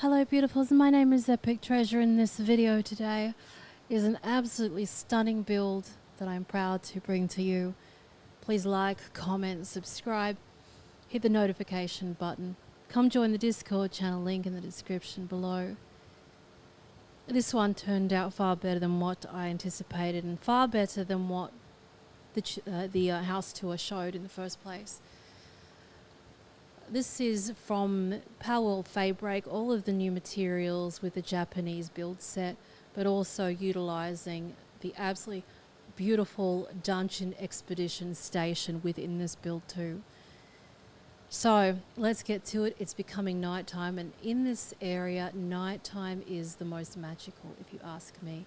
Hello beautifuls, my name is Epic Treasure, and this video today is an absolutely stunning build that I'm proud to bring to you. Please like, comment, subscribe, hit the notification button. Come join the Discord channel, link in the description below. This one turned out far better than what I anticipated and far better than what the house tour showed in the first place. This is from PALWORLD Fabric, all of the new materials with the Japanese build set, but also utilising the absolutely beautiful dungeon expedition station within this build too. So let's get to it. It's becoming nighttime, and in this area, nighttime is the most magical, if you ask me.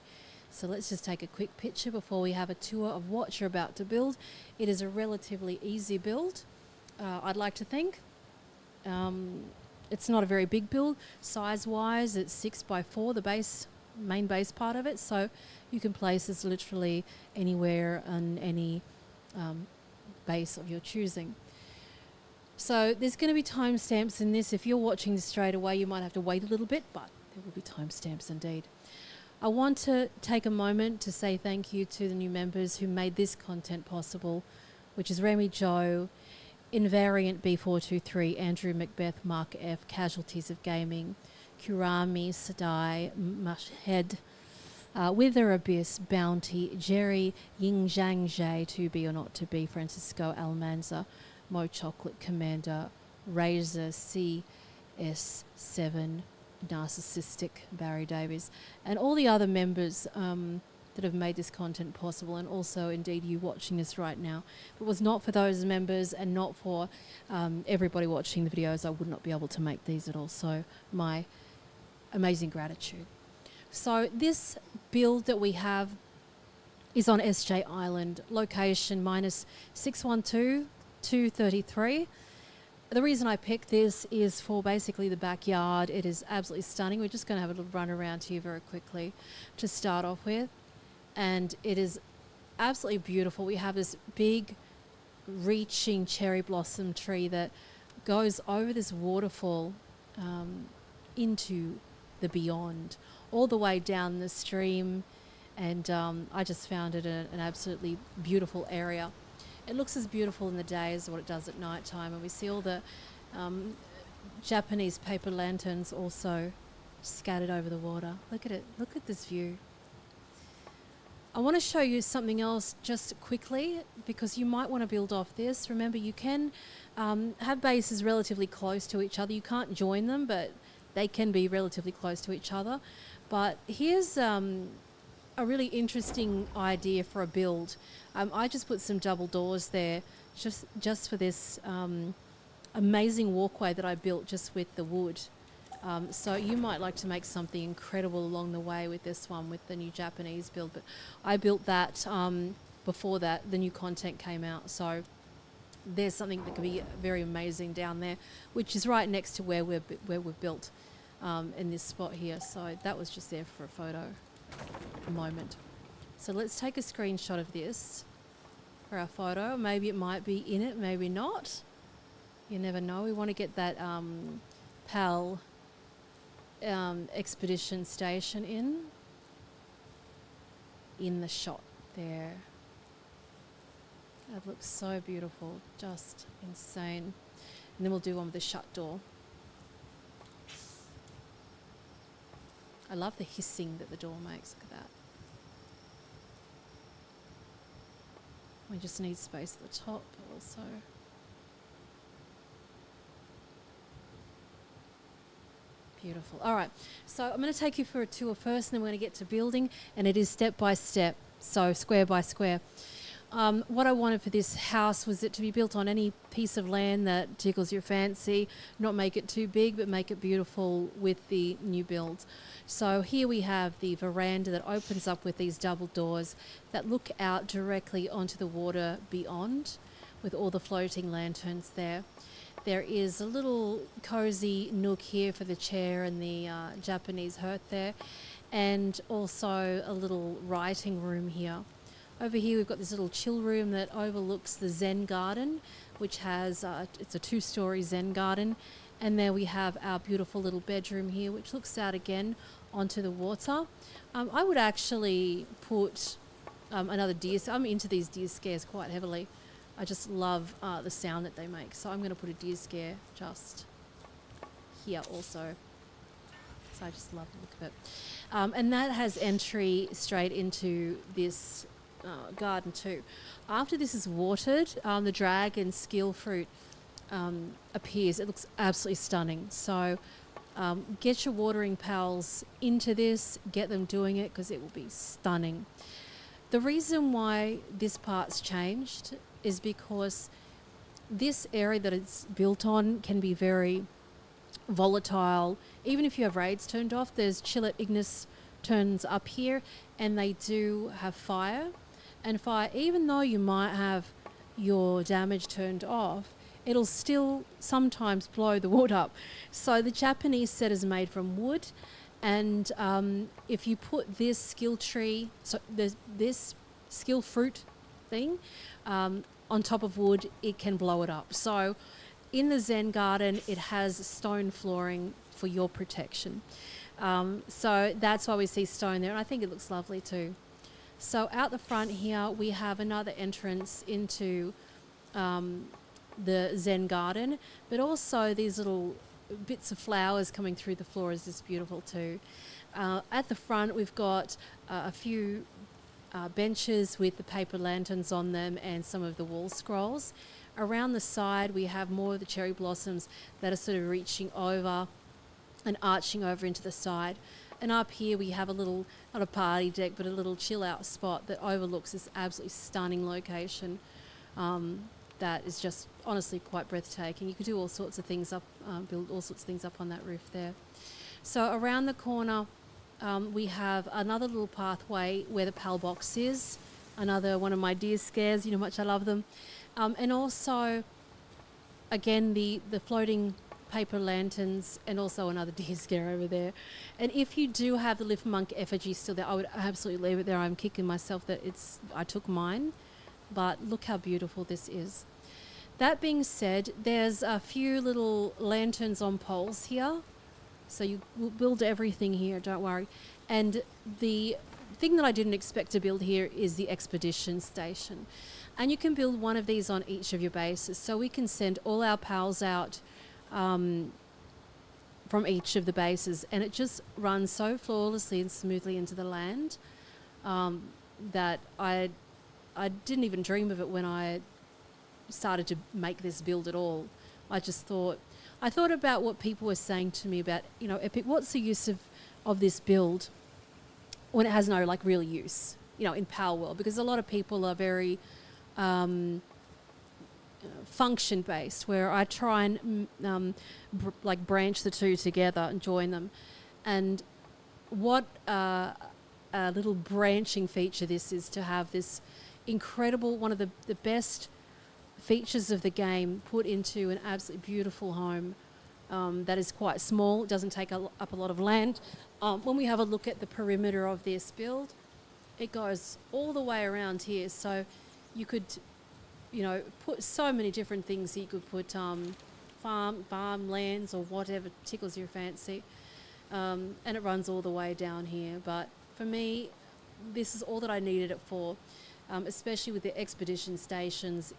So let's just take a quick picture before we have a tour of what you're about to build. It is a relatively easy build, I'd like to think. It's not a very big build size wise. It's 6x4, the main base part of it, so you can place this literally anywhere on any base of your choosing. So there's going to be timestamps in this. If you're watching this straight away, you might have to wait a little bit, but there will be timestamps indeed. I want to take a moment to say thank you to the new members who made this content possible, which is Remy Joe, Invariant B423, Andrew Macbeth, Mark F, Casualties of Gaming, Kurami, Sadai, Mashhead, Wither Abyss, Bounty, Jerry, Ying Zhang Zhe, To Be or Not To Be, Francisco Almanza, Mo Chocolate Commander, Razor CS7, Narcissistic, Barry Davies, and all the other members that have made this content possible, and also indeed you watching this right now. If it was not for those members and not for everybody watching the videos, I would not be able to make these at all. So my amazing gratitude. So this build that we have is on SJ Island, location -612-233. The reason I picked this is for basically the backyard. It is absolutely stunning. We're just going to have a little run around here very quickly to start off with. And it is absolutely beautiful. We have this big reaching cherry blossom tree that goes over this waterfall into the beyond, all the way down the stream. And I just found it an absolutely beautiful area. It looks as beautiful in the day as what it does at night time, and we see all the Japanese paper lanterns also scattered over the water. Look at it. Look at this view. I want to show you something else just quickly, because you might want to build off this. Remember, you can have bases relatively close to each other. You can't join them, but they can be relatively close to each other. But here's a really interesting idea for a build. I just put some double doors there just for this amazing walkway that I built just with the wood. So you might like to make something incredible along the way with this one, with the new Japanese build. But I built that before the new content came out. So there's something that could be very amazing down there, which is right next to where we've built in this spot here. So that was just there for a photo moment. So let's take a screenshot of this for our photo. Maybe it might be in it, maybe not. You never know. We want to get that PAL expedition station in the shot there. That looks so beautiful, just insane. And then we'll do one with the shut door. I love the hissing that the door makes. Look at that. We just need space at the top also. Beautiful. All right, so I'm going to take you for a tour first, and then we're going to get to building, and it is step by step, so square by square. What I wanted for this house was it to be built on any piece of land that tickles your fancy, not make it too big, but make it beautiful with the new builds. So here we have the veranda that opens up with these double doors that look out directly onto the water beyond, with all the floating lanterns there. There is a little cozy nook here for the chair and the Japanese hearth there, and also a little writing room here. Over here we've got this little chill room that overlooks the Zen garden, which has, it's a 2-story Zen garden, And there we have our beautiful little bedroom here, which looks out again onto the water. I would actually put another deer. I'm into these deer scares quite heavily. I just love the sound that they make. So I'm going to put a deer scare just here also. So I just love the look of it. And that has entry straight into this garden too. After this is watered, the dragon skill fruit appears. It looks absolutely stunning. So get your watering pals into this, get them doing it, because it will be stunning. The reason why this part's changed is because this area that it's built on can be very volatile. Even if you have raids turned off, there's chillet ignis turns up here, and they do have fire. And fire, even though you might have your damage turned off, it'll still sometimes blow the wood up. So the Japanese set is made from wood, and if you put this skill tree, so this skill fruit thing on top of wood, it can blow it up. So in the Zen garden, it has stone flooring for your protection. So that's why we see stone there, and I think it looks lovely too. So out the front here, we have another entrance into the Zen garden, but also these little bits of flowers coming through the floor is just beautiful too. At the front, we've got a few benches with the paper lanterns on them and some of the wall scrolls. Around the side, we have more of the cherry blossoms that are sort of reaching over and arching over into the side. And up here we have a little, not a party deck, but a little chill out spot that overlooks this absolutely stunning location that is just honestly quite breathtaking. You could do all sorts of things up, build all sorts of things up on that roof there. So around the corner we have another little pathway where the PAL box is, another one of my deer scares, you know how much I love them. And also, again, the floating paper lanterns, and also another deer scare over there. And if you do have the lift monk effigy still there, I would absolutely leave it there. I'm kicking myself that I took mine, but look how beautiful this is. That being said, there's a few little lanterns on poles here, so you will build everything here, don't worry. And the thing that I didn't expect to build here is the expedition station, and you can build one of these on each of your bases, so we can send all our pals out from each of the bases, and it just runs so flawlessly and smoothly into the land that I didn't even dream of it when I started to make this build at all. I thought about what people were saying to me about, you know, Epic, what's the use of this build when it has no like real use, you know, in PALWORLD, because a lot of people are very function based, where I try and like branch the two together and join them. And what a little branching feature this is, to have this incredible, one of the best features of the game put into an absolutely beautiful home that is quite small. It doesn't take up a lot of land. When we have a look at the perimeter of this build, it goes all the way around here, so you could, you know, put so many different things. You could put farmlands or whatever tickles your fancy, and it runs all the way down here. But for me, this is all that I needed it for, especially with the expedition stations.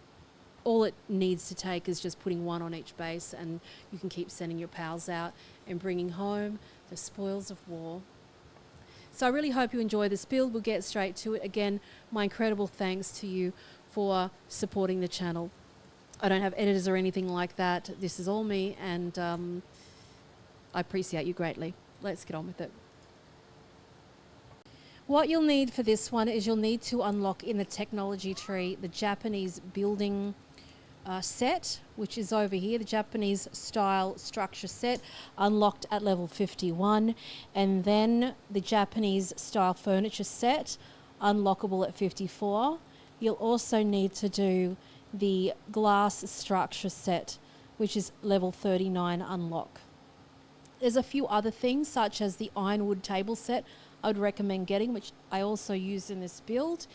All it needs to take is just putting one on each base, and you can keep sending your pals out and bringing home the spoils of war. So I really hope you enjoy this build. We'll get straight to it. Again, my incredible thanks to you for supporting the channel. I don't have editors or anything like that. This is all me, and I appreciate you greatly. Let's get on with it. What you'll need for this one is you'll need to unlock in the technology tree the Japanese building set, which is over here, the Japanese style structure set, unlocked at level 51, and then the Japanese style furniture set, unlockable at 54. You'll also need to do the glass structure set, which is level 39 unlock. There's a few other things, such as the ironwood table set I would recommend getting, which I also use in this build.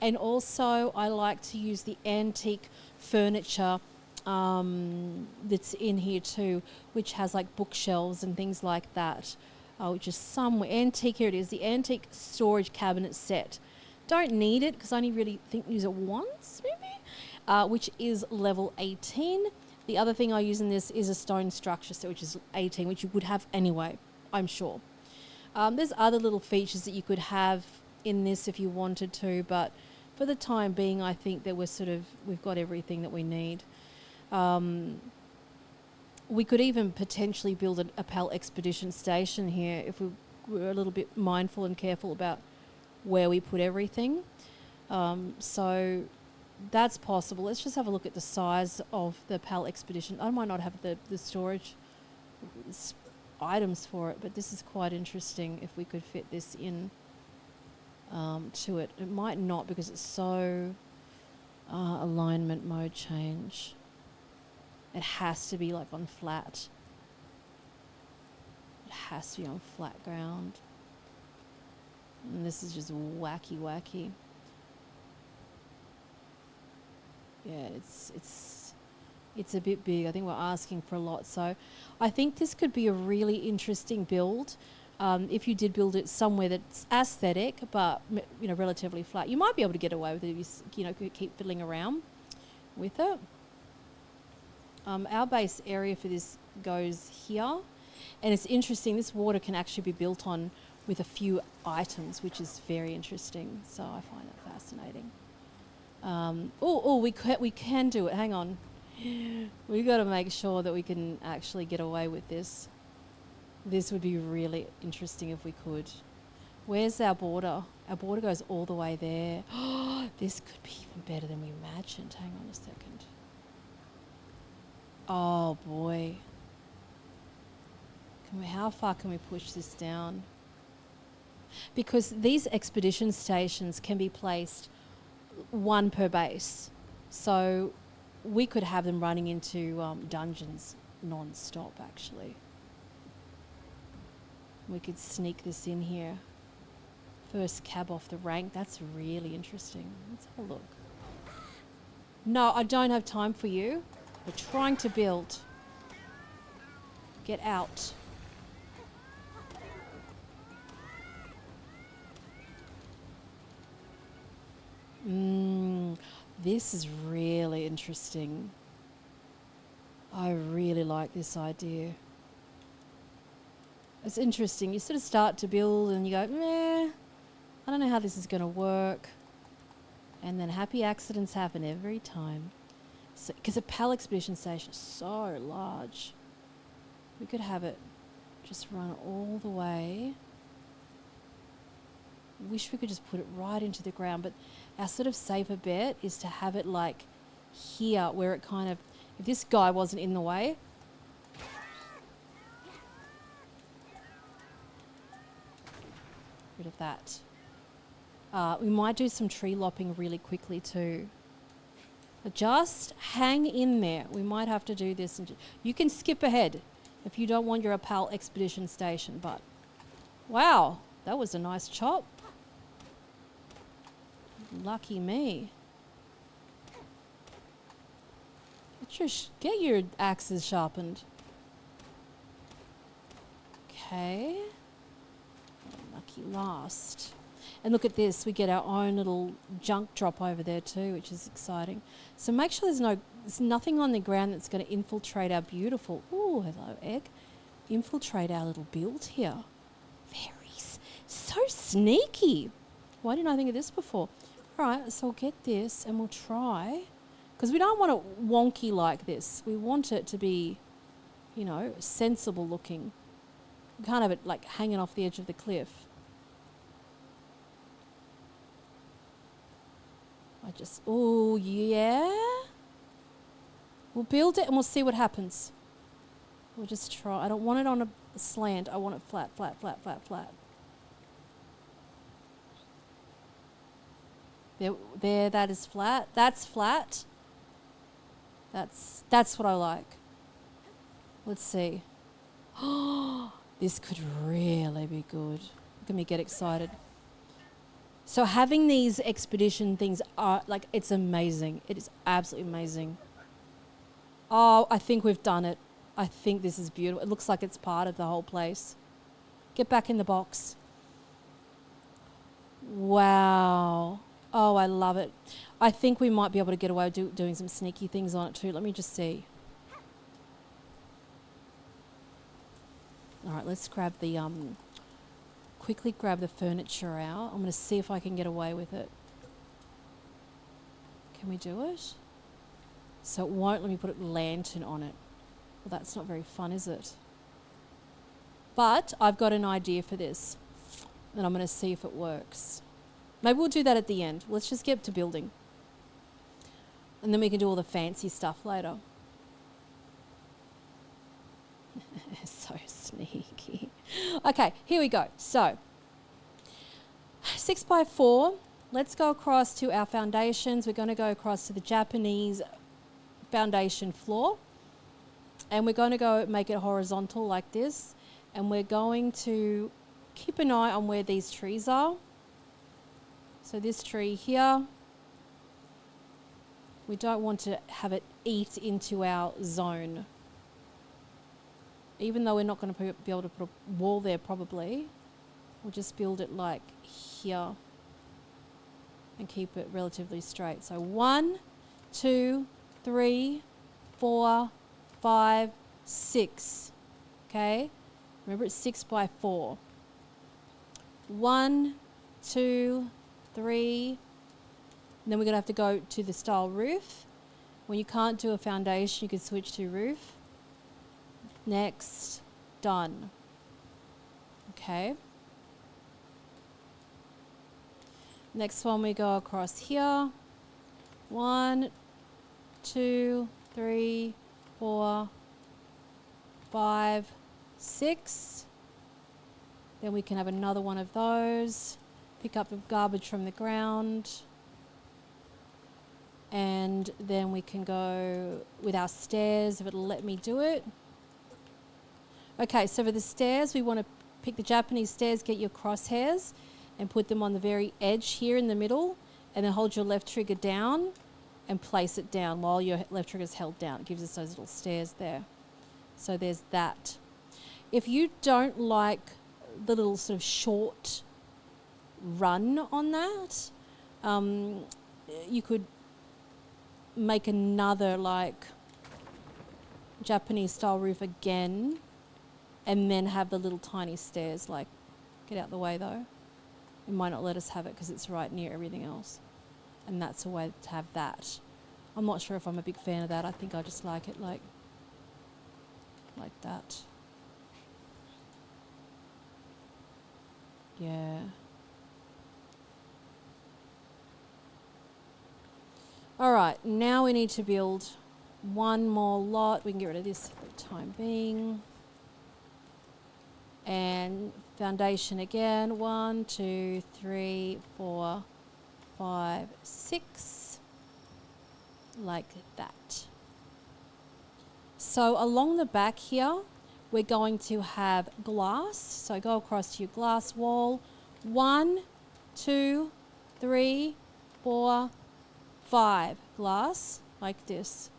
And also I like to use the antique furniture that's in here too, which has like bookshelves and things like that, which is somewhere antique. Here it is, the antique storage cabinet set. Don't need it because I only really think use it once maybe, which is level 18. The other thing I use in this is a stone structure set, which is 18, which you would have anyway, I'm sure. There's other little features that you could have in this if you wanted to, but for the time being, I think that we've got everything that we need. We could even potentially build a PAL expedition station here if we were a little bit mindful and careful about where we put everything. So that's possible. Let's just have a look at the size of the PAL expedition. I might not have the storage items for it, but this is quite interesting if we could fit this in to it. It might not because it's so alignment mode change. It has to be like on flat. It has to be on flat ground. And this is just wacky. Yeah, it's a bit big. I think we're asking for a lot. So I think this could be a really interesting build. If you did build it somewhere that's aesthetic, but relatively flat, you might be able to get away with it if you could keep fiddling around with it. Our base area for this goes here, and it's interesting. This water can actually be built on with a few items, which is very interesting. So I find that fascinating. We can do it. Hang on, we got to make sure that we can actually get away with this. This would be really interesting if we could. Where's our border? Our border goes all the way there. This could be even better than we imagined. Hang on a second. Oh boy. How far can we push this down? Because these expedition stations can be placed one per base. So we could have them running into dungeons non-stop actually. We could sneak this in here. First cab off the rank. That's really interesting. Let's have a look. No, I don't have time for you. We're trying to build. Get out. This is really interesting. I really like this idea. It's interesting. You sort of start to build and you go, meh, I don't know how this is going to work. And then happy accidents happen every time. Because a PAL expedition station is so large. We could have it just run all the way. Wish we could just put it right into the ground, but our sort of safer bet is to have it like here where it kind of, if this guy wasn't in the way, rid of that. We might do some tree lopping really quickly too. Just hang in there. We might have to do this. You can skip ahead if you don't want your PAL expedition station, but wow, that was a nice chop. Lucky me. Get your axes sharpened. Okay. Lucky last. And look at this, we get our own little junk drop over there too, which is exciting. So make sure there's nothing on the ground that's going to infiltrate our beautiful, ooh, hello egg, infiltrate our little build here. So sneaky. Why didn't I think of this before? All right, so we'll get this and we'll try, because we don't want it wonky like this. We want it to be, sensible looking. We can't have it like hanging off the edge of the cliff. Oh yeah. We'll build it and we'll see what happens. We'll just try. I don't want it on a slant. I want it flat, flat, flat, flat, flat. There, that is flat. That's flat. That's what I like. Let's see. Oh, this could really be good. Look at me get excited. So having these expedition things are like, it's amazing. It is absolutely amazing. Oh, I think we've done it. I think this is beautiful. It looks like it's part of the whole place. Get back in the box. Wow. Oh, I love it. I think we might be able to get away with doing some sneaky things on it too. Let me just see. All right, let's grab the quickly grab the furniture out. I'm going to see if I can get away with it. Can we do it? So it won't let me put a lantern on it. Well, that's not very fun, is it? But I've got an idea for this, and I'm going to see if it works. Maybe we'll do that at the end. Let's just get to building. And then we can do all the fancy stuff later. So sneaky. Okay, here we go. So, 6x4. Let's go across to our foundations. We're going to go across to the Japanese foundation floor. And we're going to go make it horizontal like this. And we're going to keep an eye on where these trees are. So this tree here, we don't want to have it eat into our zone. Even though we're not going to be able to put a wall there probably, we'll just build it like here and keep it relatively straight. So 1, 2, 3, 4, 5, 6. Okay? Remember it's 6x4. 1, 2, 3. And then we're going to have to go to the style roof. When you can't do a foundation, you can switch to roof. Next, done. Okay. Next one we go across here. 1, 2, 3, 4, 5, 6. Then we can have another one of those. Pick up the garbage from the ground. And then we can go with our stairs if it'll let me do it. Okay, so for the stairs, we want to pick the Japanese stairs, get your crosshairs and put them on the very edge here in the middle, and then hold your left trigger down and place it down while your left trigger is held down. It gives us those little stairs there. So there's that. If you don't like the little sort of short run on that, you could make another like Japanese style roof again and then have the little tiny stairs. Like, get out the way though. It might not let us have it because it's right near everything else. And that's a way to have that. I'm not sure if I'm a big fan of that. I think I just like it like that. Yeah. All right, now we need to build one more lot. We can get rid of this for the time being. And foundation again. 1, 2, 3, 4, 5, 6. Like that. So along the back here, we're going to have glass. So go across to your glass wall. 1, 2, 3, 4, 5 glass, like this.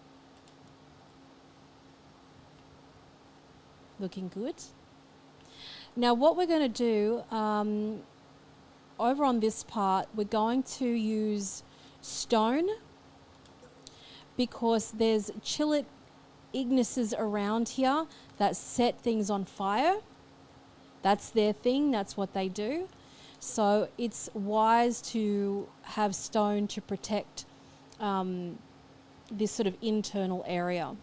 Looking good. Now what we're going to do, over on this part, we're going to use stone because there's chillit ignises around here that set things on fire. That's their thing, that's what they do. So it's wise to have stone to protect this sort of internal area.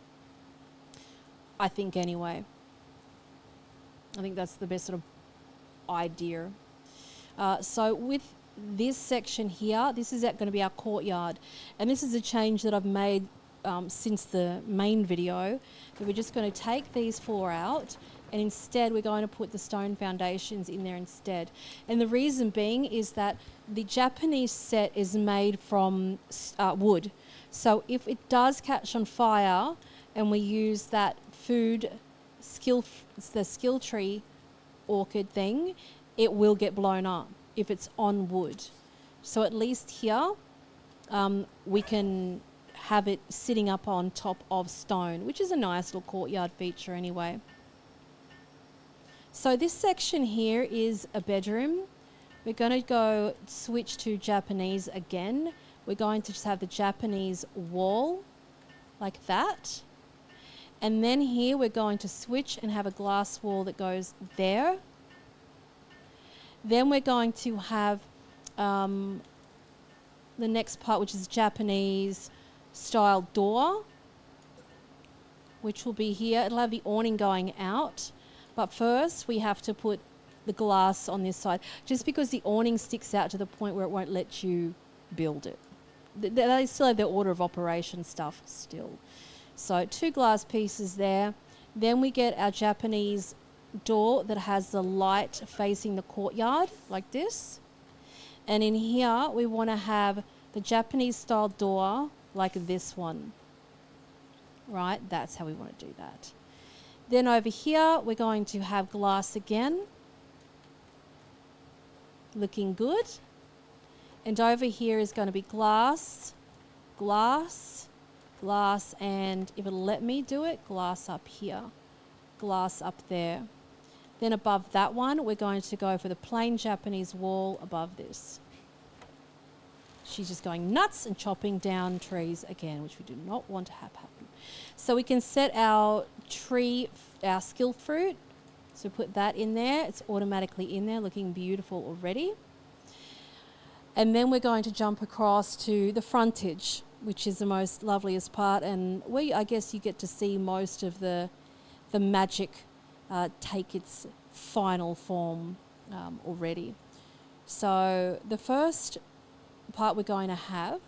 I think anyway. I think that's the best sort of idea. So with this section here, this is going to be our courtyard. And this is a change that I've made since the main video. That we're just going to take these 4 out, and instead we're going to put the stone foundations in there instead. And the reason being is that the Japanese set is made from wood. So if it does catch on fire and we use that the skill tree orchid thing, it will get blown up if it's on wood. So at least here we can have it sitting up on top of stone, which is a nice little courtyard feature anyway. So this section here is a bedroom. We're going to go switch to Japanese again. We're going to just have the Japanese wall like that. And then here we're going to switch and have a glass wall that goes there. Then we're going to have the next part, which is Japanese style door, which will be here. It'll have the awning going out. But first we have to put the glass on this side, just because the awning sticks out to the point where it won't let you build it. They still have their order of operation stuff still. So 2 glass pieces there. Then we get our Japanese door that has the light facing the courtyard like this. And in here we want to have the Japanese style door like this one. Right, that's how we want to do that. Then over here we're going to have glass again. Looking good. And over here is going to be glass, glass, glass, and if it'll let me do it, glass up here, glass up there. Then above that one, we're going to go for the plain Japanese wall above this. She's just going nuts and chopping down trees again, which we do not want to have happen. So we can set our tree, our skill fruit. So put that in there. It's automatically in there, looking beautiful already. And then we're going to jump across to the frontage, which is the most loveliest part, and where I guess you get to see most of the magic take its final form already. So the first part we're going to have,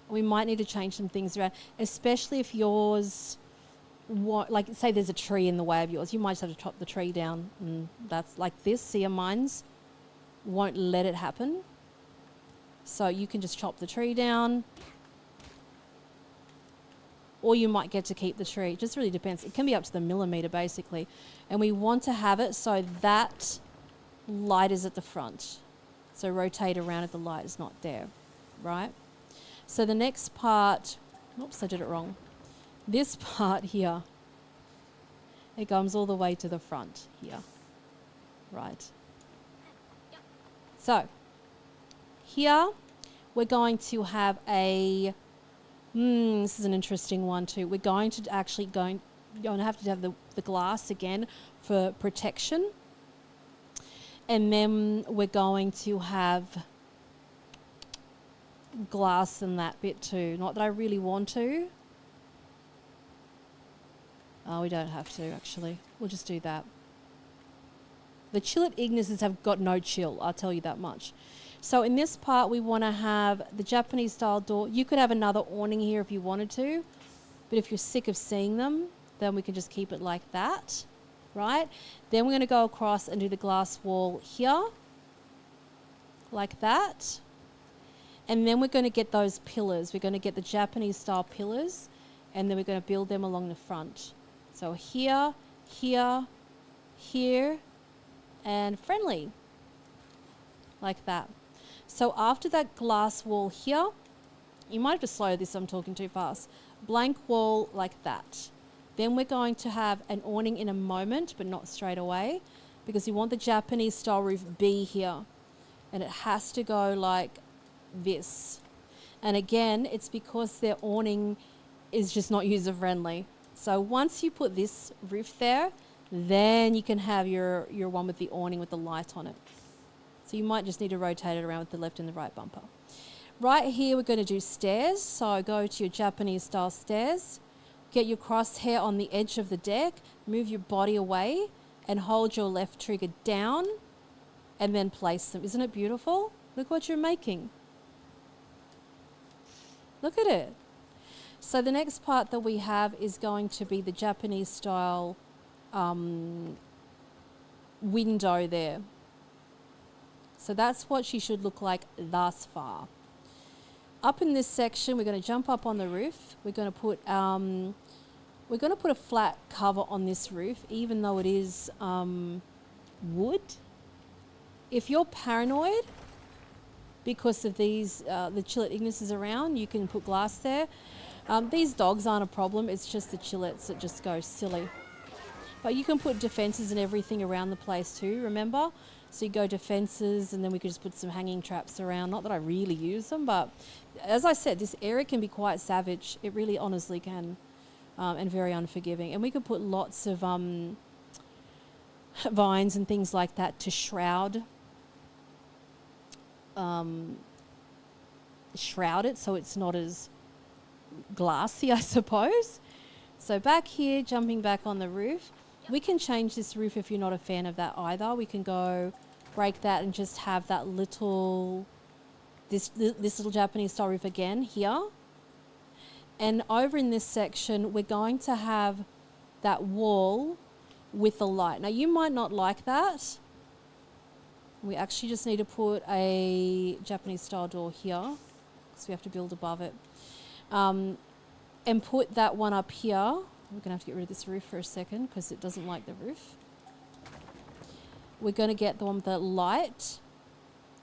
we might need to change some things around, especially if yours, like say there's a tree in the way of yours, you might just have to chop the tree down, and that's like this. See, mine's won't let it happen. So you can just chop the tree down, or you might get to keep the tree. It just really depends. It can be up to the millimeter basically. And we want to have it so that light is at the front. So rotate around if the light is not there, right? So the next part, oops, I did it wrong. This part here, it comes all the way to the front here, right? So here we're going to have a, this is an interesting one too. We're going to actually going to have to have the glass again for protection. And then we're going to have glass in that bit too. Not that I really want to. Oh, we don't have to actually. We'll just do that. The chillet Ignises have got no chill, I'll tell you that much. So in this part, we want to have the Japanese style door. You could have another awning here if you wanted to, but if you're sick of seeing them, then we can just keep it like that, right? Then we're going to go across and do the glass wall here, like that. And then we're going to get those pillars. We're going to get the Japanese style pillars, and then we're going to build them along the front. So here, here, here, and friendly, like that. So after that glass wall here, you might have to slow this, I'm talking too fast. Blank wall like that. Then we're going to have an awning in a moment, but not straight away, because you want the Japanese style roof B here, and it has to go like this. And again, it's because their awning is just not user friendly. So once you put this roof there, then you can have your one with the awning with the light on it. So you might just need to rotate it around with the left and the right bumper. Right here we're going to do stairs. So go to your Japanese style stairs, get your crosshair on the edge of the deck, move your body away and hold your left trigger down and then place them. Isn't it beautiful? Look what you're making. Look at it. So the next part that we have is going to be the Japanese style window there. So that's what she should look like thus far. Up in this section, we're going to jump up on the roof. We're going to put a flat cover on this roof, even though it is wood. If you're paranoid, because of these, the Chillet Ignises around, you can put glass there. These dogs aren't a problem, it's just the Chillets that just go silly. But you can put defences and everything around the place too, remember? So you go defences, and then we could just put some hanging traps around. Not that I really use them, but as I said, this area can be quite savage. It really honestly can, and very unforgiving. And we could put lots of vines and things like that to shroud it so it's not as glassy, I suppose. So back here, jumping back on the roof, we can change this roof if you're not a fan of that either. We can go break that and just have that little, this little Japanese style roof again here. And over in this section, we're going to have that wall with the light. Now you might not like that. We actually just need to put a Japanese style door here because we have to build above it. And put that one up here. We're going to have to get rid of this roof for a second because it doesn't like the roof. We're going to get the one with the light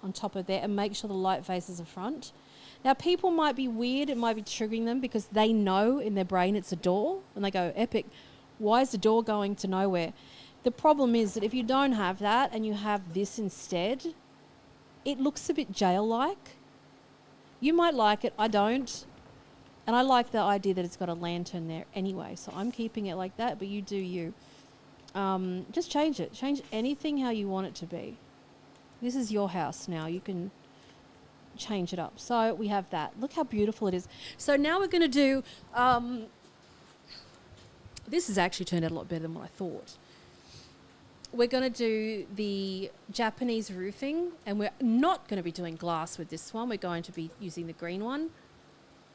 on top of there and make sure the light faces the front. Now, people might be weird. It might be triggering them because they know in their brain it's a door. And they go, epic, why is the door going to nowhere? The problem is that if you don't have that and you have this instead, it looks a bit jail-like. You might like it. I don't. And I like the idea that it's got a lantern there anyway. So I'm keeping it like that, but you do you. Just change it. Change anything how you want it to be. This is your house now. You can change it up. So we have that. Look how beautiful it is. So now we're going to do... this has actually turned out a lot better than what I thought. We're going to do the Japanese roofing, and we're not going to be doing glass with this one. We're going to be using the green one.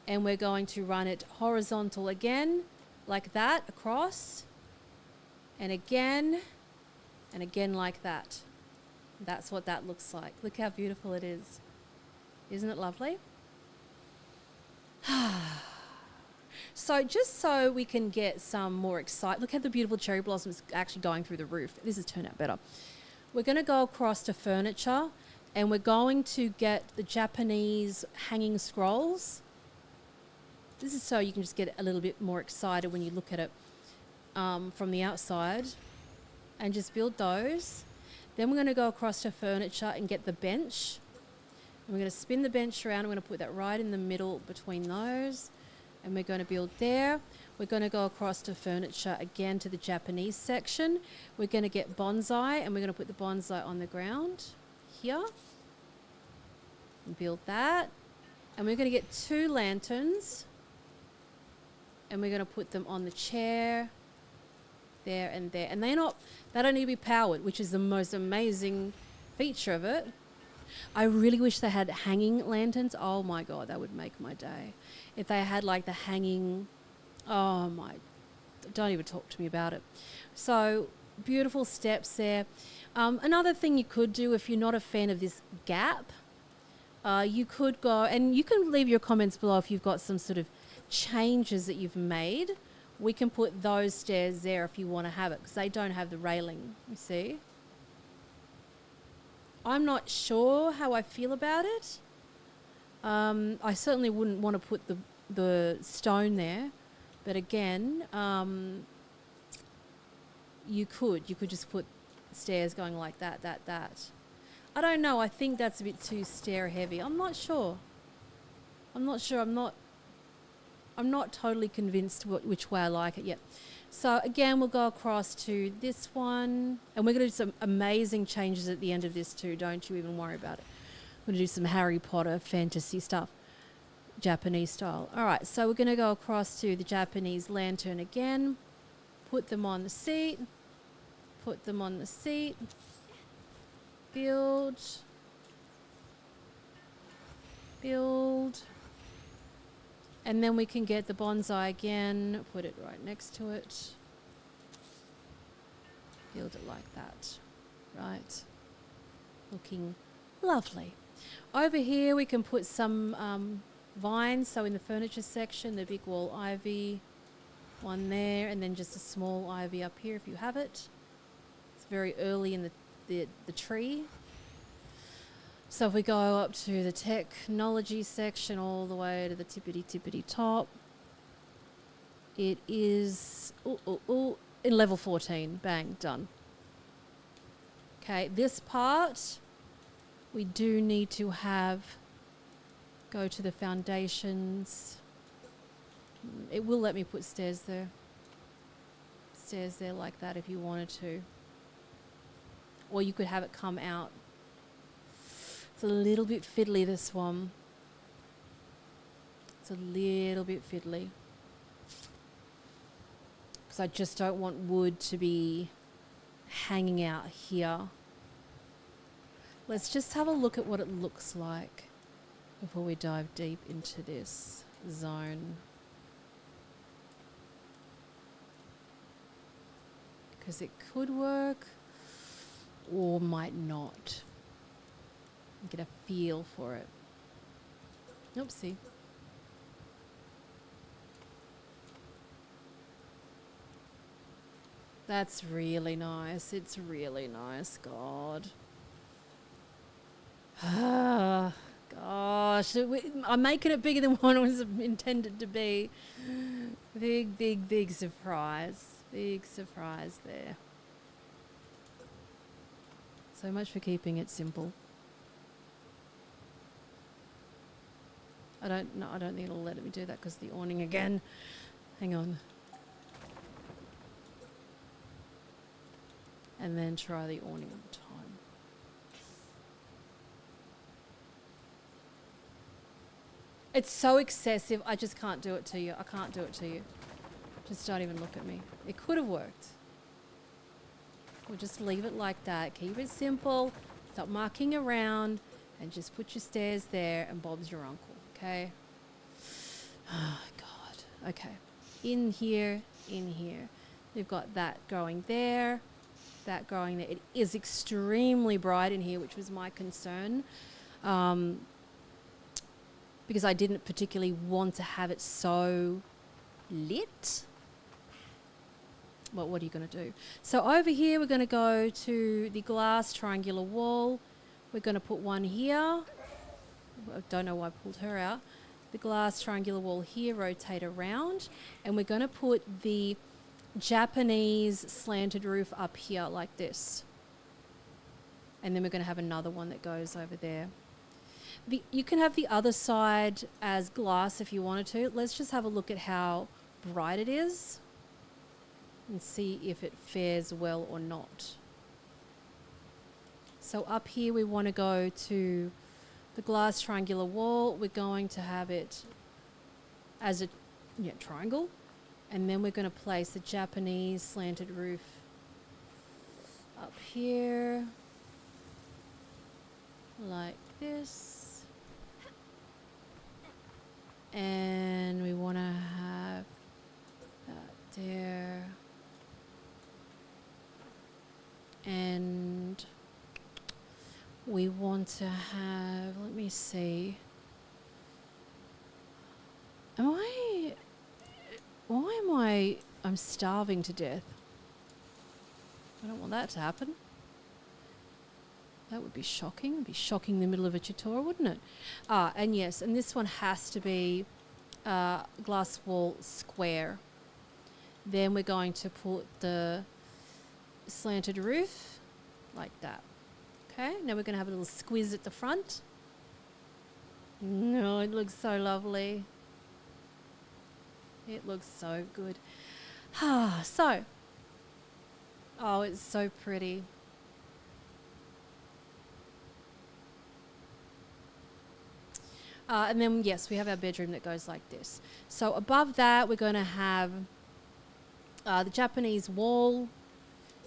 And we're going to run it horizontal again, like that, across, and again like that. That's what that looks like. Look how beautiful it is. Isn't it lovely? So just so we can get some more excitement, look how the beautiful cherry blossoms actually going through the roof. This has turned out better. We're going to go across to furniture, and we're going to get the Japanese hanging scrolls. This is so you can just get a little bit more excited when you look at it from the outside, and just build those. Then we're going to go across to furniture and get the bench. And we're going to spin the bench around. We're going to put that right in the middle between those. And we're going to build there. We're going to go across to furniture again to the Japanese section. We're going to get bonsai, and we're going to put the bonsai on the ground here. And build that. And we're going to get 2 lanterns. And we're going to put them on the chair, there and there. And they don't need to be powered, which is the most amazing feature of it. I really wish they had hanging lanterns. Oh my God, that would make my day. If they had like the hanging, don't even talk to me about it. So beautiful steps there. Another thing you could do if you're not a fan of this gap, you could go, and you can leave your comments below if you've got some sort of changes that you've made. We can put those stairs there if you want to have it, because they don't have the railing, you see. I'm not sure how I feel about it. I certainly wouldn't want to put the stone there, but again, you could just put stairs going like that. I don't know. I think that's a bit too stair heavy. I'm not sure. I'm not totally convinced which way I like it yet. So again, we'll go across to this one, and we're going to do some amazing changes at the end of this too. Don't you even worry about it. We're going to do some Harry Potter fantasy stuff, Japanese style. All right, so we're going to go across to the Japanese lantern again, put them on the seat, build, and then we can get the bonsai again, put it right next to it, build it like that, right? Looking lovely. Over here we can put some vines, so in the furniture section, the big wall ivy, one there, and then just a small ivy up here if you have it. It's very early in the tree. So if we go up to the technology section all the way to the tippity top, it is in level 14. Bang, done. Okay, this part we do need to go to the foundations. It will let me put stairs there. Stairs there like that if you wanted to. Or you could have it come out. It's a little bit fiddly, this one. It's a little bit fiddly. Because I just don't want wood to be hanging out here. Let's just have a look at what it looks like before we dive deep into this zone. Because it could work or might not. Get a feel for it. Oopsie. That's really nice. It's really nice, God. Ah, gosh. I'm making it bigger than what it was intended to be. Big surprise. Big surprise there. So much for keeping it simple. I don't think it'll let me do that because the awning again. Hang on. And then try the awning at the time. It's so excessive. I just can't do it to you. I can't do it to you. Just don't even look at me. It could have worked. We'll just leave it like that. Keep it simple. Stop mucking around and just put your stairs there and Bob's your uncle. Okay? Oh, God. Okay. In here. We've got that going there. That growing there. It is extremely bright in here, which was my concern. Because I didn't particularly want to have it so lit. But what are you going to do? So over here, we're going to go to the glass triangular wall. We're going to put one here. I don't know why I pulled her out. The glass triangular wall here, rotate around. And we're going to put the Japanese slanted roof up here like this. And then we're going to have another one that goes over there. You can have the other side as glass if you wanted to. Let's just have a look at how bright it is and see if it fares well or not. So up here we want to go to the glass triangular wall. We're going to have it as a triangle. And then we're going to place the Japanese slanted roof up here, like this. And we want to have that there. And we want to have, let me see. I'm starving to death. I don't want that to happen. That would be shocking. It would be shocking in the middle of a tutorial, wouldn't it? And yes, and this one has to be glass wall square. Then we're going to put the slanted roof like that. Okay, now we're going to have a little squiz at the front. No, it looks so lovely. It looks so good. So, oh, it's so pretty. And then, yes, we have our bedroom that goes like this. So above that, we're going to have the Japanese wall,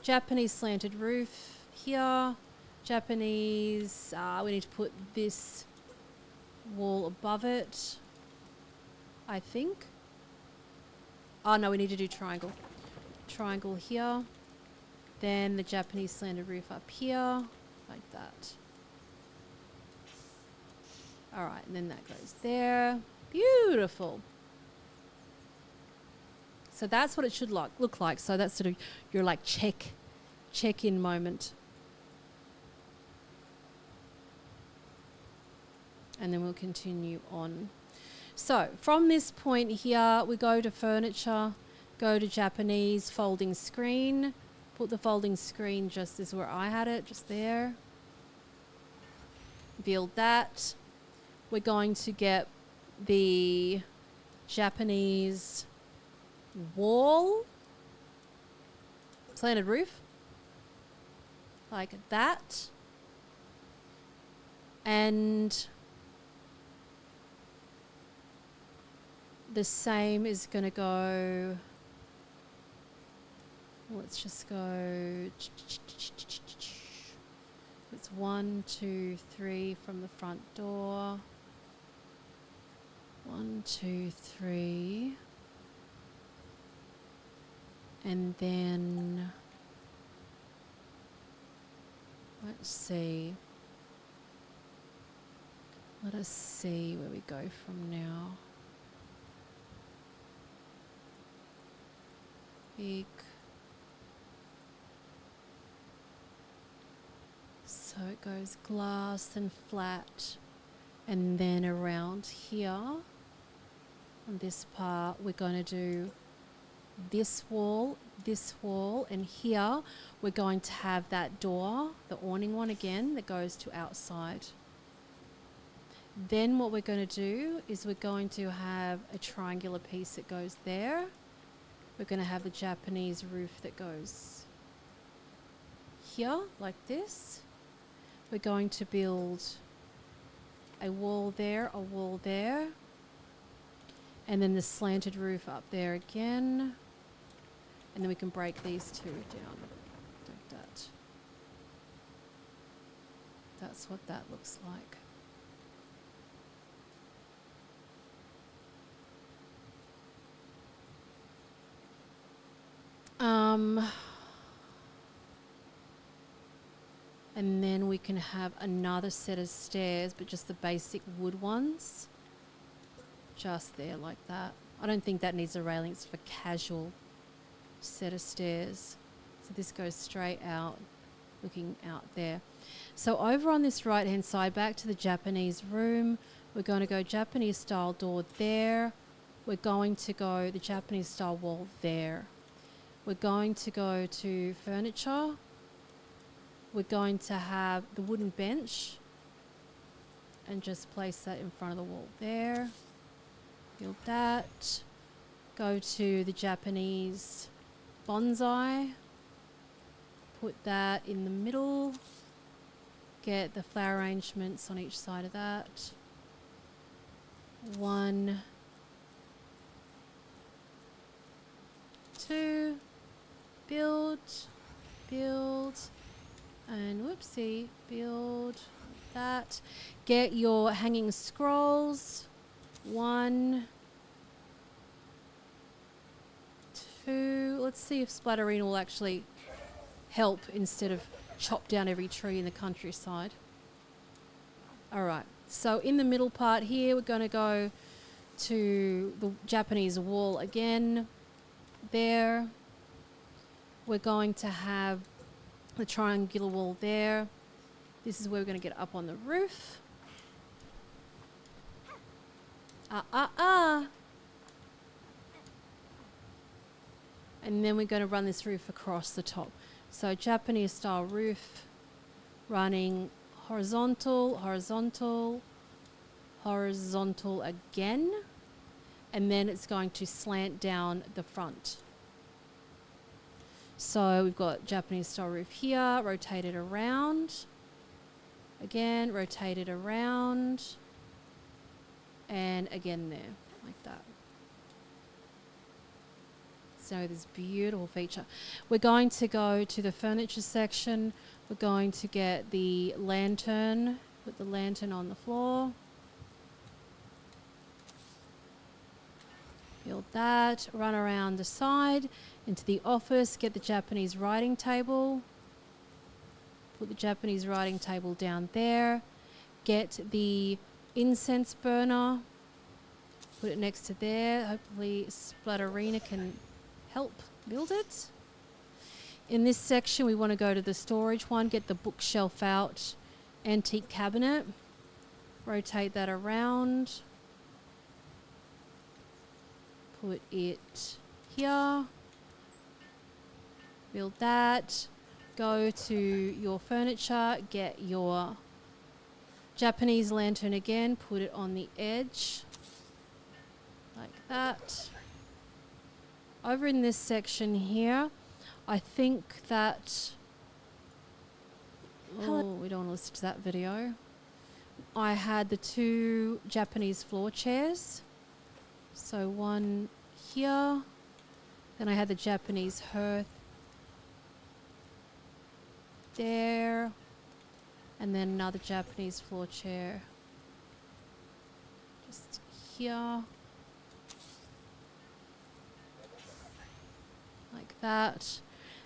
Japanese slanted roof here, Japanese, we need to put this wall above it, I think. Oh, no, we need to do triangle. Triangle here. Then the Japanese slanted roof up here, like that. All right, and then that goes there. Beautiful. So that's what it should look like. So that's sort of your like check-in moment. and then we'll continue on. So from this point here, we go to furniture, go to Japanese, folding screen, put the folding screen just as where I had it, just there. Build that. We're going to get the Japanese wall, slanted roof, like that. And the same is going to go, let's just go, it's 1, 2, 3 from the front door. 1, 2, 3. And then, let's see. Let us see where we go from now. Big. So it goes glass and flat, and then around here on this part we're going to do this wall, and here we're going to have that door, the awning one again, that goes to outside. Then what we're going to do is we're going to have a triangular piece that goes there. We're going to have the Japanese roof that goes here, like this. We're going to build a wall there, and then the slanted roof up there again. And then we can break these two down like that. That's what that looks like. And then we can have another set of stairs, but just the basic wood ones. Just there like that. I don't think that needs a railing, it's for casual set of stairs. So this goes straight out, looking out there. So over on this right hand side, back to the Japanese room, we're going to go Japanese style door there. We're going to go the Japanese style wall there. We're going to go to furniture. We're going to have the wooden bench and just place that in front of the wall there. Build that. Go to the Japanese bonsai. Put that in the middle. Get the flower arrangements on each side of that. 1, 2, build, and whoopsie, build that. Get your hanging scrolls. 1, 2. Let's see if Splatterina will actually help instead of chop down every tree in the countryside. Alright, so in the middle part here, we're going to go to the Japanese wall again. There. We're going to have the triangular wall there. This is where we're going to get up on the roof. And then we're going to run this roof across the top. So Japanese style roof running horizontal, horizontal, horizontal again. And then it's going to slant down the front. So we've got Japanese style roof here, rotated around. Again, rotated around. And again there, like that. So this beautiful feature. We're going to go to the furniture section. We're going to get the lantern, put the lantern on the floor. Build that, run around the side into the office, get the Japanese writing table. Put the Japanese writing table down there. Get the incense burner. Put it next to there. Hopefully Splatterina can help build it. In this section, we want to go to the storage one, get the bookshelf out, antique cabinet. rotate that around, put it here, build that, go to your furniture, get your Japanese lantern again, put it on the edge like that. Over in this section here, I think that, oh, we don't want to listen to that video. I had the 2 Japanese floor chairs. So one here, then I had the Japanese hearth there, and then another Japanese floor chair just here, like that,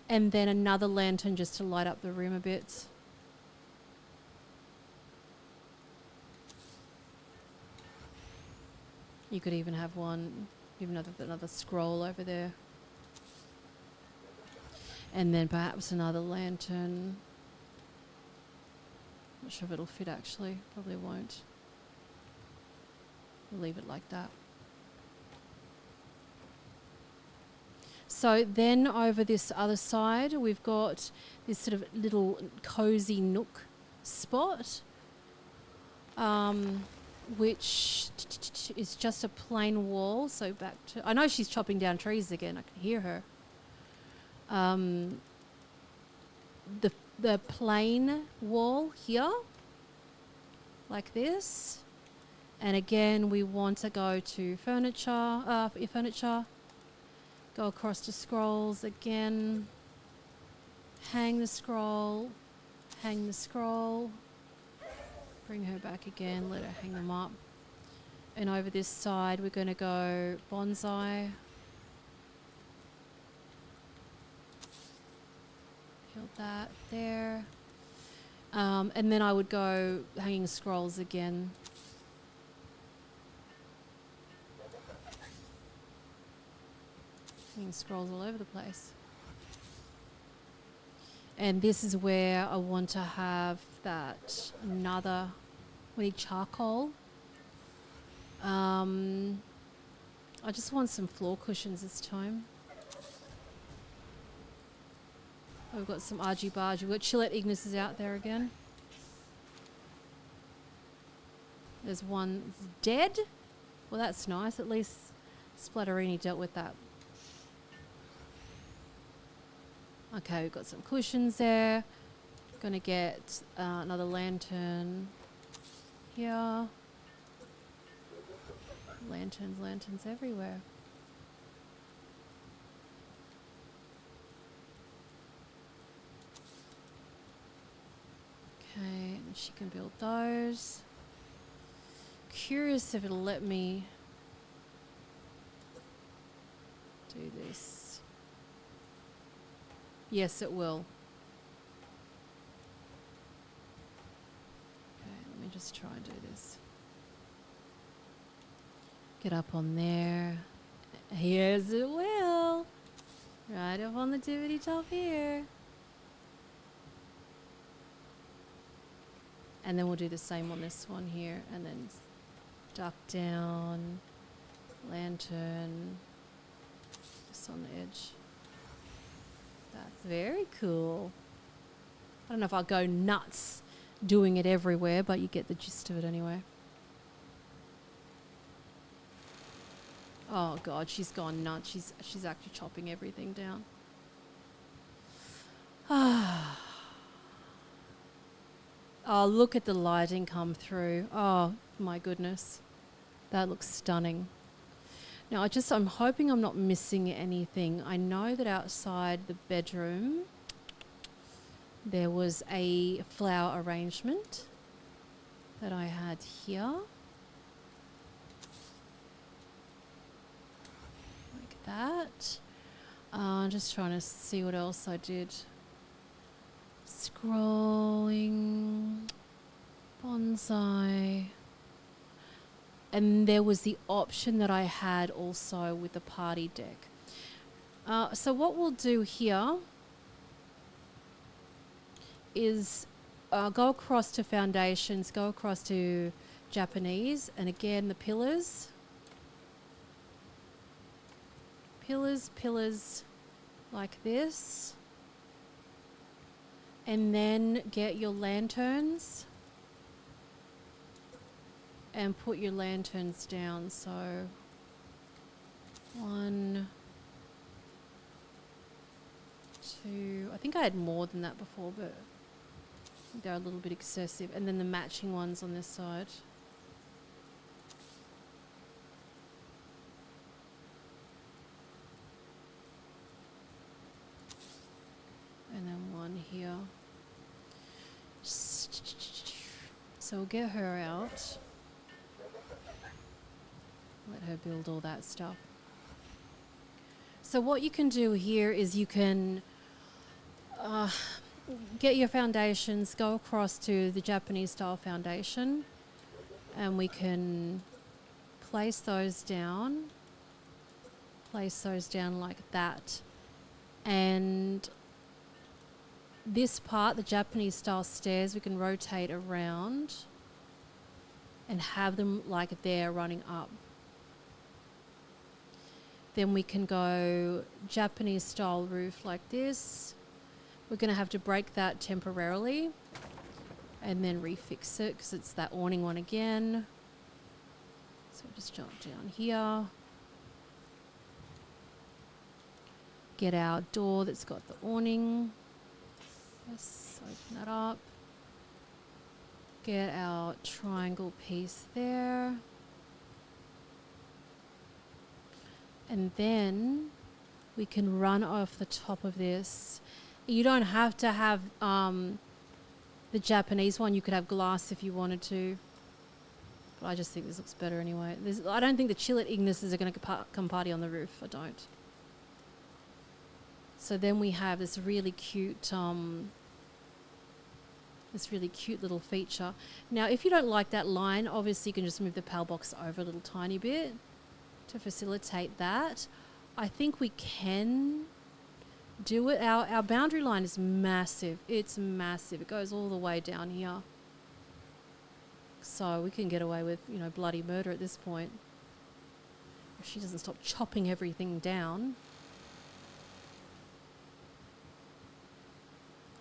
and then another lantern just to light up the room a bit. You could even have one, even another scroll over there. And then perhaps another lantern. Not sure if it'll fit actually, probably won't. We'll leave it like that. So then over this other side, we've got this sort of little cozy nook spot, which is just a plain wall. So back to, I know she's chopping down trees again, I can hear her. The plain wall here, like this. And again, we want to go to furniture, go across to scrolls again, hang the scroll, bring her back again, let her hang them up. And over this side, we're going to go bonsai. Build that there. And then I would go hanging scrolls again. Hanging scrolls all over the place. And this is where I want to have that another, we need charcoal. I just want some floor cushions this time. We've got some argy-bargy. We've got Chillette Ignis out there again. There's one dead. Well, that's nice. At least Splatterini dealt with that. Okay, we've got some cushions there. Gonna get another lantern here. Lanterns everywhere. Okay, and she can build those. Curious if it'll let me do this. Yes, it will. Okay, let me just try and do this. Get up on there. Yes, it will. Right up on the tippity top here. And then we'll do the same on this one here, and then duck down, lantern, just on the edge. That's very cool. I don't know if I'll go nuts doing it everywhere, but you get the gist of it anyway. Oh God, she's gone nuts. She's actually chopping everything down. Ah. Oh, look at the lighting come through. Oh my goodness. That looks stunning. Now I'm hoping I'm not missing anything. I know that outside the bedroom there was a flower arrangement that I had here. Like that. I'm just trying to see what else I did. Scrolling, bonsai, and there was the option that I had also with the party deck. So what we'll do here is go across to foundations, go across to Japanese. And again, the pillars. Pillars like this. And then get your lanterns and put your lanterns down. So 1, 2, I think I had more than that before, but I think they're a little bit excessive. And then the matching ones on this side. And then one here. So we'll get her out. Let her build all that stuff. So what you can do here is you can get your foundations, go across to the Japanese style foundation, and we can place those down like that. And this part, the Japanese style stairs, we can rotate around and have them like they're running up. Then we can go Japanese style roof like this. We're going to have to break that temporarily and then refix it because it's that awning one again. So just jump down here. Get our door that's got the awning. Let's open that up. Get our triangle piece there. And then we can run off the top of this. You don't have to have the Japanese one. You could have glass if you wanted to. But I just think this looks better anyway. I don't think the Chillet Ignises are going to come party on the roof. I don't. So then we have this really cute little feature. Now, if you don't like that line, obviously you can just move the PAL box over a little tiny bit to facilitate that. I think we can do it. Our boundary line is massive. It's massive. It goes all the way down here. So we can get away with, bloody murder at this point. If she doesn't stop chopping everything down.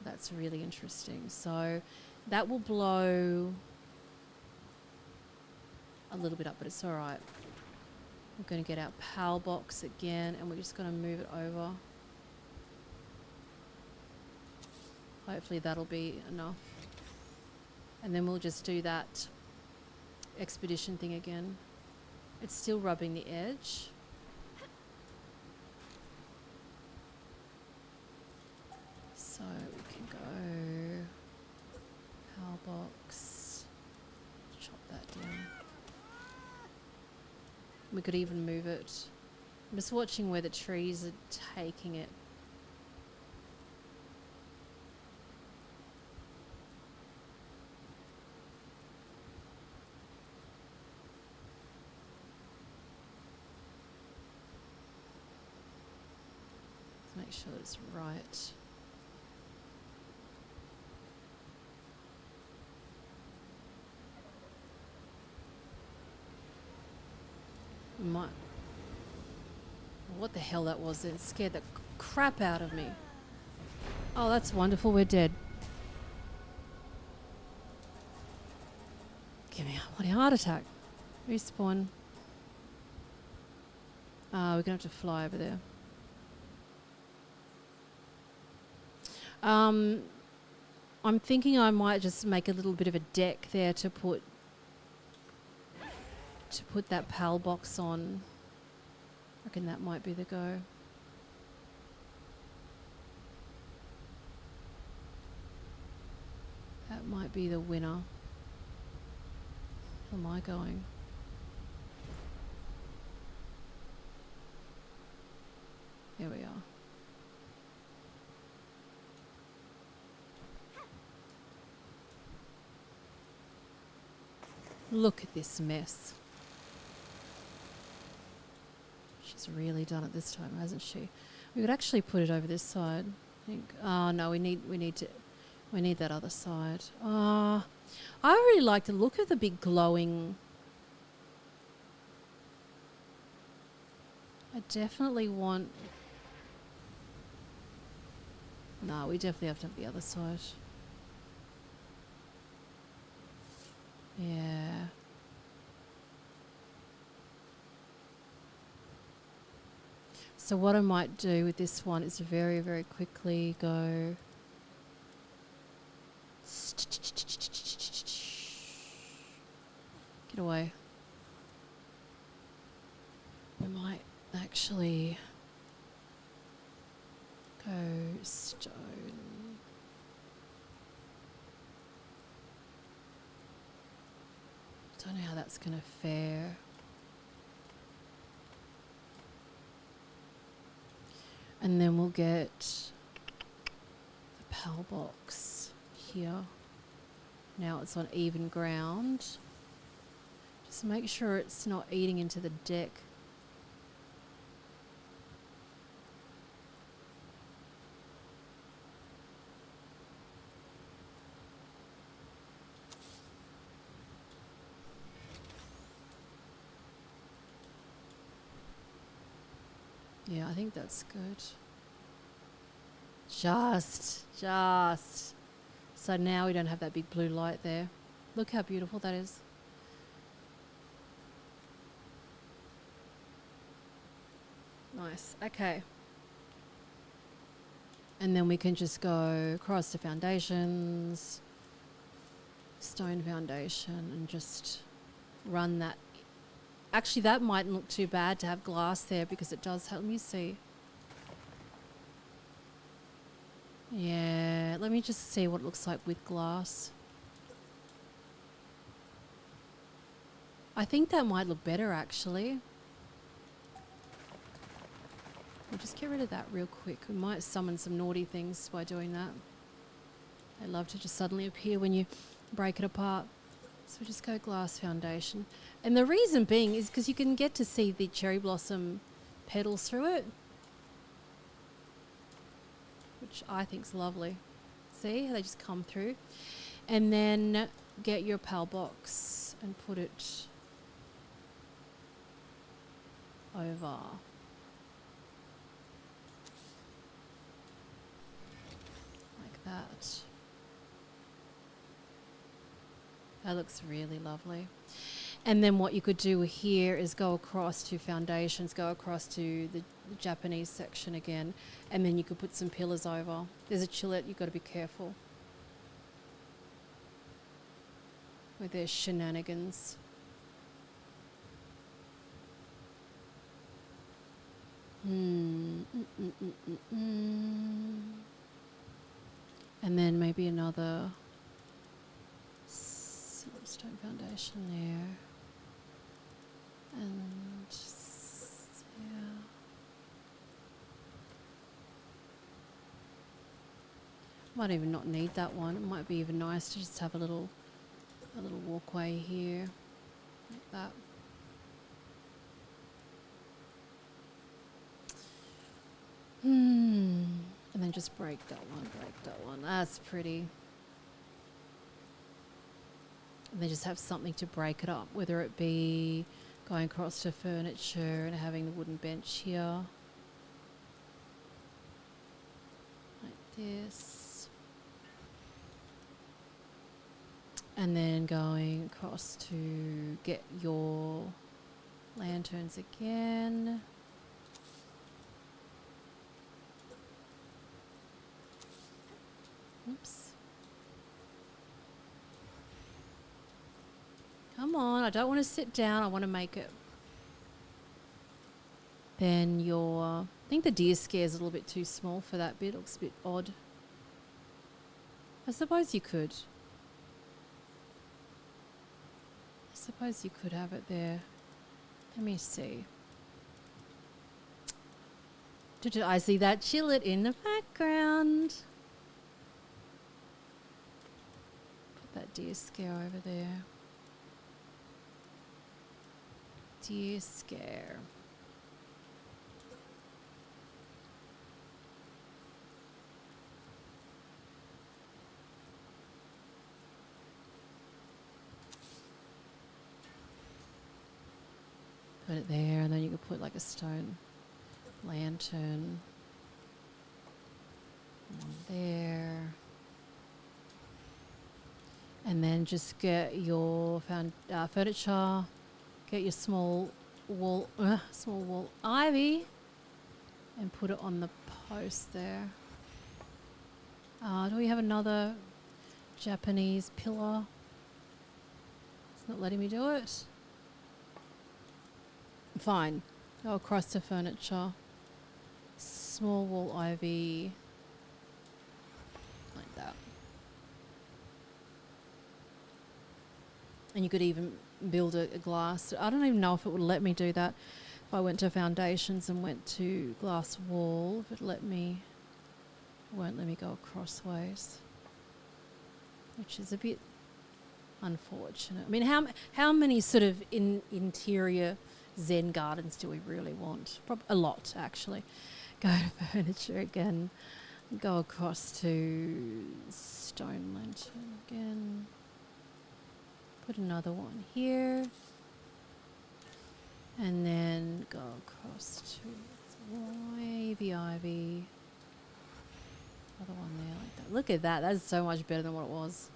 That's really interesting. So that will blow a little bit up, but it's all right. We're going to get our PAL box again, and we're just going to move it over. Hopefully that'll be enough. And then we'll just do that expedition thing again. It's still rubbing the edge. So we can go PAL box, chop that down. We could even move it. I'm just watching where the trees are taking it. Let's make sure it's right. What the hell that was? It scared the crap out of me. Oh, that's wonderful. We're dead. Give me a bloody heart attack. Respawn. We're going to have to fly over there. I'm thinking I might just make a little bit of a deck there to put that PAL box on. I reckon that might be the go. That might be the winner. Where am I going? There we are. Look at this mess. She's really done it this time, hasn't she? We could actually put it over this side. I think. Oh no, we need to We need that other side. I really like the look of the big glowing. I definitely want... No, we definitely have to have the other side. Yeah. So what I might do with this one is very, very quickly go... Get away. We might actually go stone. Don't know how that's going to fare. And then we'll get the PAL box here. Now it's on even ground. Just make sure it's not eating into the deck. Yeah, I think that's good. Just. So now we don't have that big blue light there. Look how beautiful that is. Nice, okay. And then we can just go across to foundations, stone foundation, and just run that. Actually, that mightn't look too bad to have glass there because it does help me see. Yeah, let me just see what it looks like with glass. I think that might look better actually. We'll just get rid of that real quick. We might summon some naughty things by doing that. They love to just suddenly appear when you break it apart. So we just go glass foundation. And the reason being is because you can get to see the cherry blossom petals through it, which I think's lovely. See how they just come through? And then get your PAL box and put it over. Like that. That looks really lovely. And then what you could do here is go across to foundations, go across to the Japanese section again, and then you could put some pillars over. There's a chillet, you've got to be careful with their shenanigans. And then maybe another stone foundation there. And yeah. Might even not need that one. It might be even nice to just have a little walkway here, like that. And then just break that one. That's pretty. And then just have something to break it up, whether it be going across to furniture and having the wooden bench here. Like this. And then going across to get your lanterns again. Oops. Come on, I don't want to sit down, I want to make it. Then I think the deer scare is a little bit too small for that bit, it looks a bit odd. I suppose you could have it there. Let me see. I see that chillet in the background. Put that deer scare over there. Deer scare. Put it there, and then you could put like a stone lantern. One there. And then just get your furniture. Get your small wall ivy, and put it on the post there. Do we have another Japanese pillar? It's not letting me do it. Fine. Go across to furniture. Small wall ivy. Like that. And you could even build a glass. I don't even know if it would let me do that. If I went to foundations and went to glass wall, if it let me, it won't let me go crossways, which is a bit unfortunate. I mean, how many sort of interior Zen gardens do we really want? A lot, actually. Go to furniture again. Go across to stone lantern again. Put another one here. And then go across to wavy ivy. Another one there like that. Look at that. That's so much better than what it was.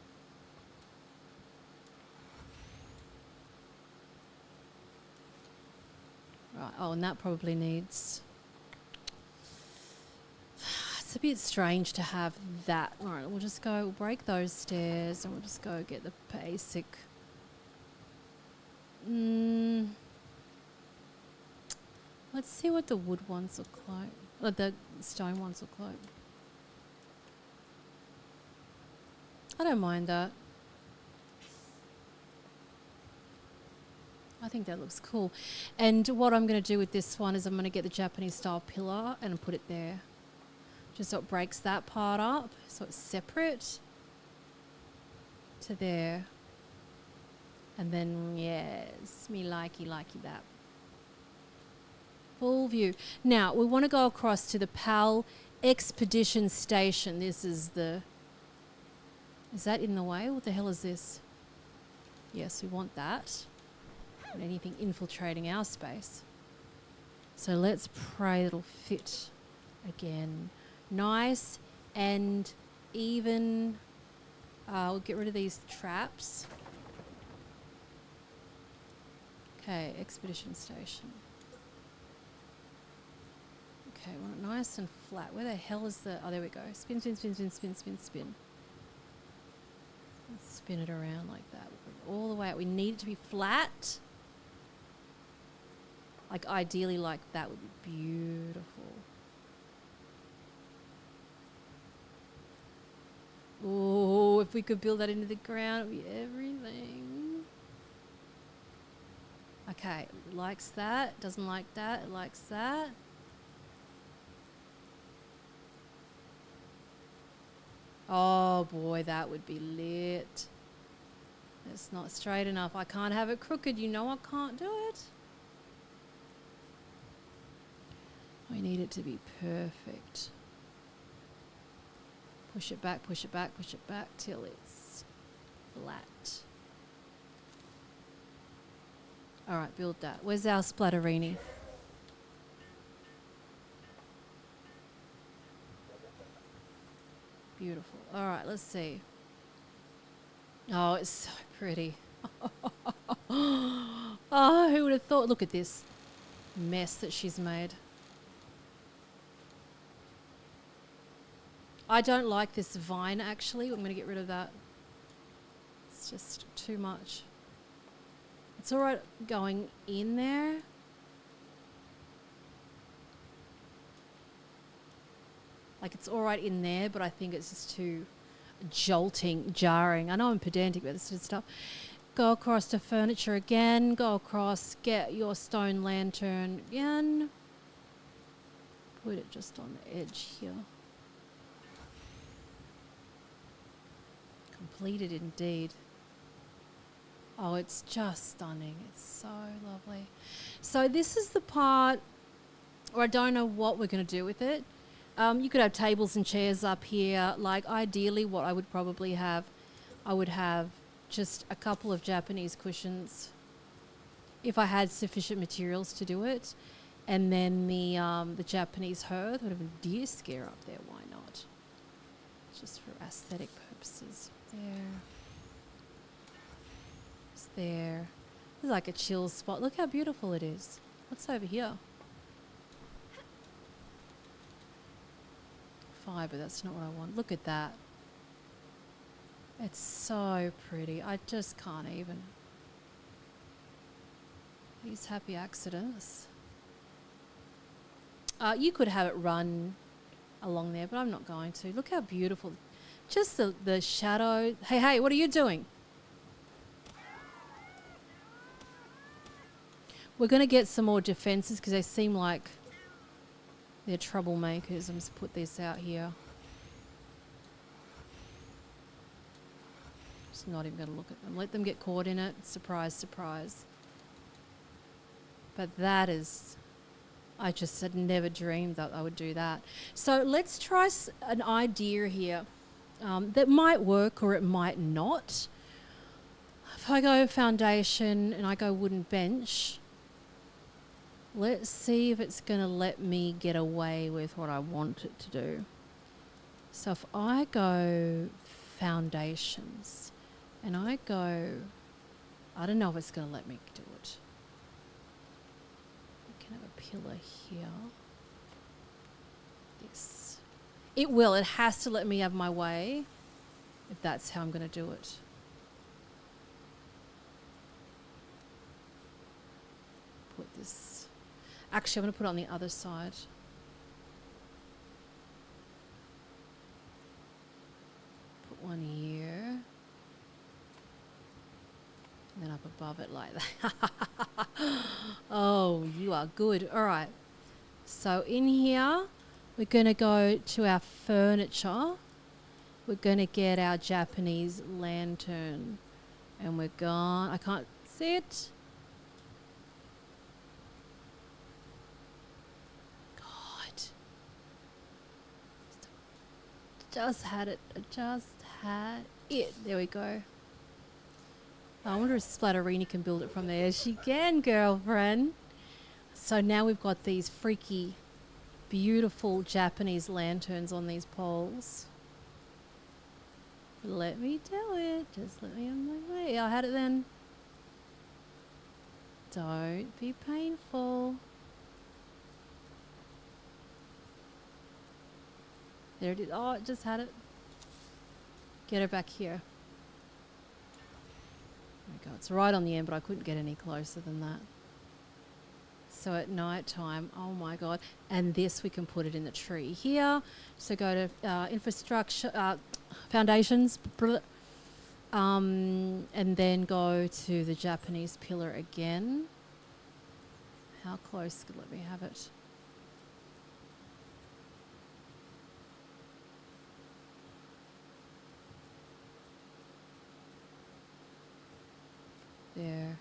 Right. Oh, and that probably needs... It's a bit strange to have that. All right, we'll just go, we'll break those stairs and we'll just go get the basic... Let's see what the wood ones look like. Or the stone ones look like. I don't mind that. I think that looks cool. And what I'm going to do with this one is I'm going to get the Japanese style pillar and put it there. Just so it breaks that part up. So it's separate to there. And then, yes, me likey that. Full view. Now, we want to go across to the PAL Expedition Station. This is the... Is that in the way? What the hell is this? Yes, we want that. Anything infiltrating our space. So let's pray it'll fit again. Nice and even. We'll get rid of these traps. Okay, expedition station. Okay, we want it nice and flat. Where the hell is the... Oh, there we go. Spin, spin, spin, spin, spin, spin, spin. Let's spin it around like that. We'll bring it all the way out. We need it to be flat. Like ideally like that would be beautiful. Oh, if we could build that into the ground, it would be everything. Okay, it likes that, doesn't like that, it likes that. Oh boy, that would be lit. It's not straight enough. I can't have it crooked. You know I can't do it. We need it to be perfect. Push it back, push it back, push it back till it's flat. All right, build that. Where's our splatterini? Beautiful. All right, let's see. Oh, it's so pretty. Oh, who would have thought? Look at this mess that she's made. I don't like this vine, actually. I'm going to get rid of that. It's just too much. It's all right going in there. Like, it's all right in there, but I think it's just too jolting, jarring. I know I'm pedantic about this sort of stuff. Go across to furniture again. Go across, get your stone lantern again. Put it just on the edge here. Completed indeed. Oh, it's just stunning. It's so lovely. So this is the part where I don't know what we're going to do with it. You could have tables and chairs up here. Like ideally what I would probably have, I would have just a couple of Japanese cushions if I had sufficient materials to do it. And then the Japanese hearth, would have a deer scare up there. Why not? Just for aesthetic purposes. There. It's there. It's like a chill spot. Look how beautiful it is. What's over here? Fibre, that's not what I want. Look at that. It's so pretty. I just can't even. These happy accidents. You could have it run along there, but I'm not going to. Look how beautiful. Just the shadow. Hey, what are you doing? We're going to get some more defences because they seem like they're troublemakers. I'm just put this out here. Just not even going to look at them. Let them get caught in it. Surprise, surprise. But that is... I just had never dreamed that I would do that. So let's try an idea here that might work or it might not. If I go foundation and I go wooden bench, let's see if it's going to let me get away with what I want it to do. So if I go foundations and I go, I don't know if it's going to let me do it. Have a pillar here. This. It will. It has to let me have my way if that's how I'm going to do it. Put this. Actually, I'm going to put it on the other side. Put one here. And then up above it like that. Oh, you are good. All right. So in here, we're going to go to our furniture. We're going to get our Japanese lantern. And we're gone. I can't see it. God. Just had it. I just had it. There we go. I wonder if Splatterini can build it from there. She can, girlfriend. So now we've got these freaky, beautiful Japanese lanterns on these poles. Let me do it. Just let me have my way. I had it then. Don't be painful. There it is. Oh, it just had it. Get her back here. There we go. It's right on the end, but I couldn't get any closer than that. So at night time, oh my God. And this, we can put it in the tree here. So go to infrastructure, foundations, and then go to the Japanese pillar again. How close could let me have it? There.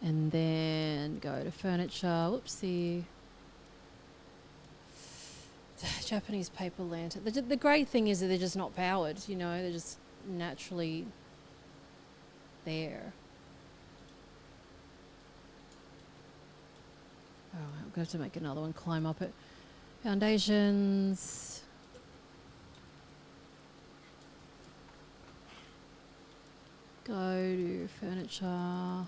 And then go to furniture. Whoopsie. Japanese paper lantern. The great thing is that they're just not powered, you know, they're just naturally there. Oh, I'm going to have to make another one, climb up it. Foundations. Go to furniture.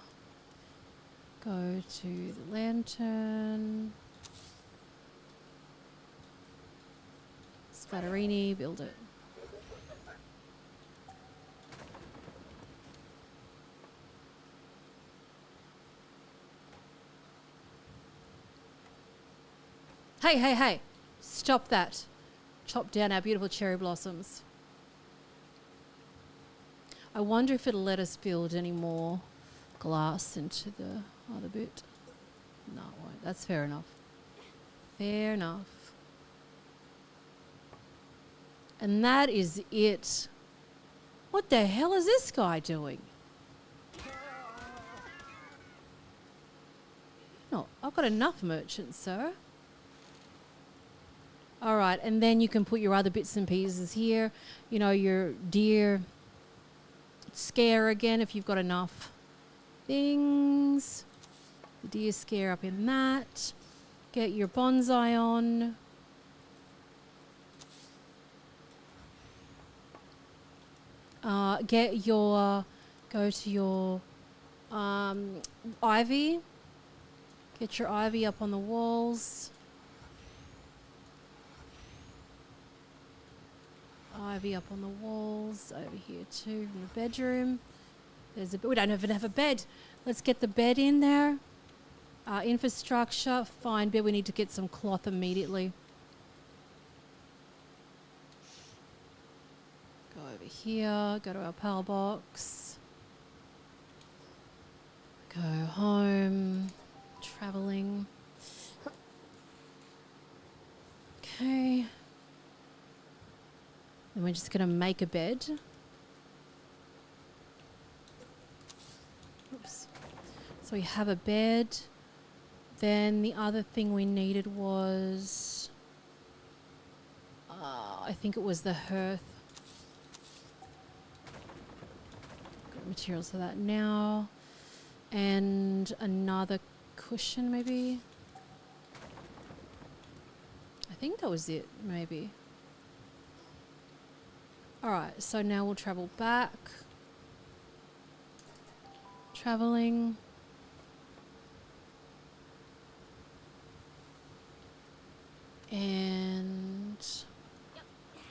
Go to the lantern. Splatterini, build it. Hey, hey, hey. Stop that. Chop down our beautiful cherry blossoms. I wonder if it'll let us build any more glass into the other bit. No, it won't. That's fair enough. Fair enough. And that is it. What the hell is this guy doing? No, I've got enough merchants, sir. All right, and then you can put your other bits and pieces here. You know, your deer scare again if you've got enough things. The deer scare up in that. Get your bonsai on. Go to your ivy. Get your ivy up on the walls. Ivy up on the walls. Over here too, from the bedroom. We don't even have a bed. Let's get the bed in there. Infrastructure, fine bed. We need to get some cloth immediately. Go over here. Go to our PAL box. Go home. Traveling. Okay. And we're just going to make a bed. Oops. So we have a bed. Then the other thing we needed was, I think it was the hearth. Got materials for that now. And another cushion maybe. I think that was it, maybe. Alright, so now we'll travel back. Traveling. And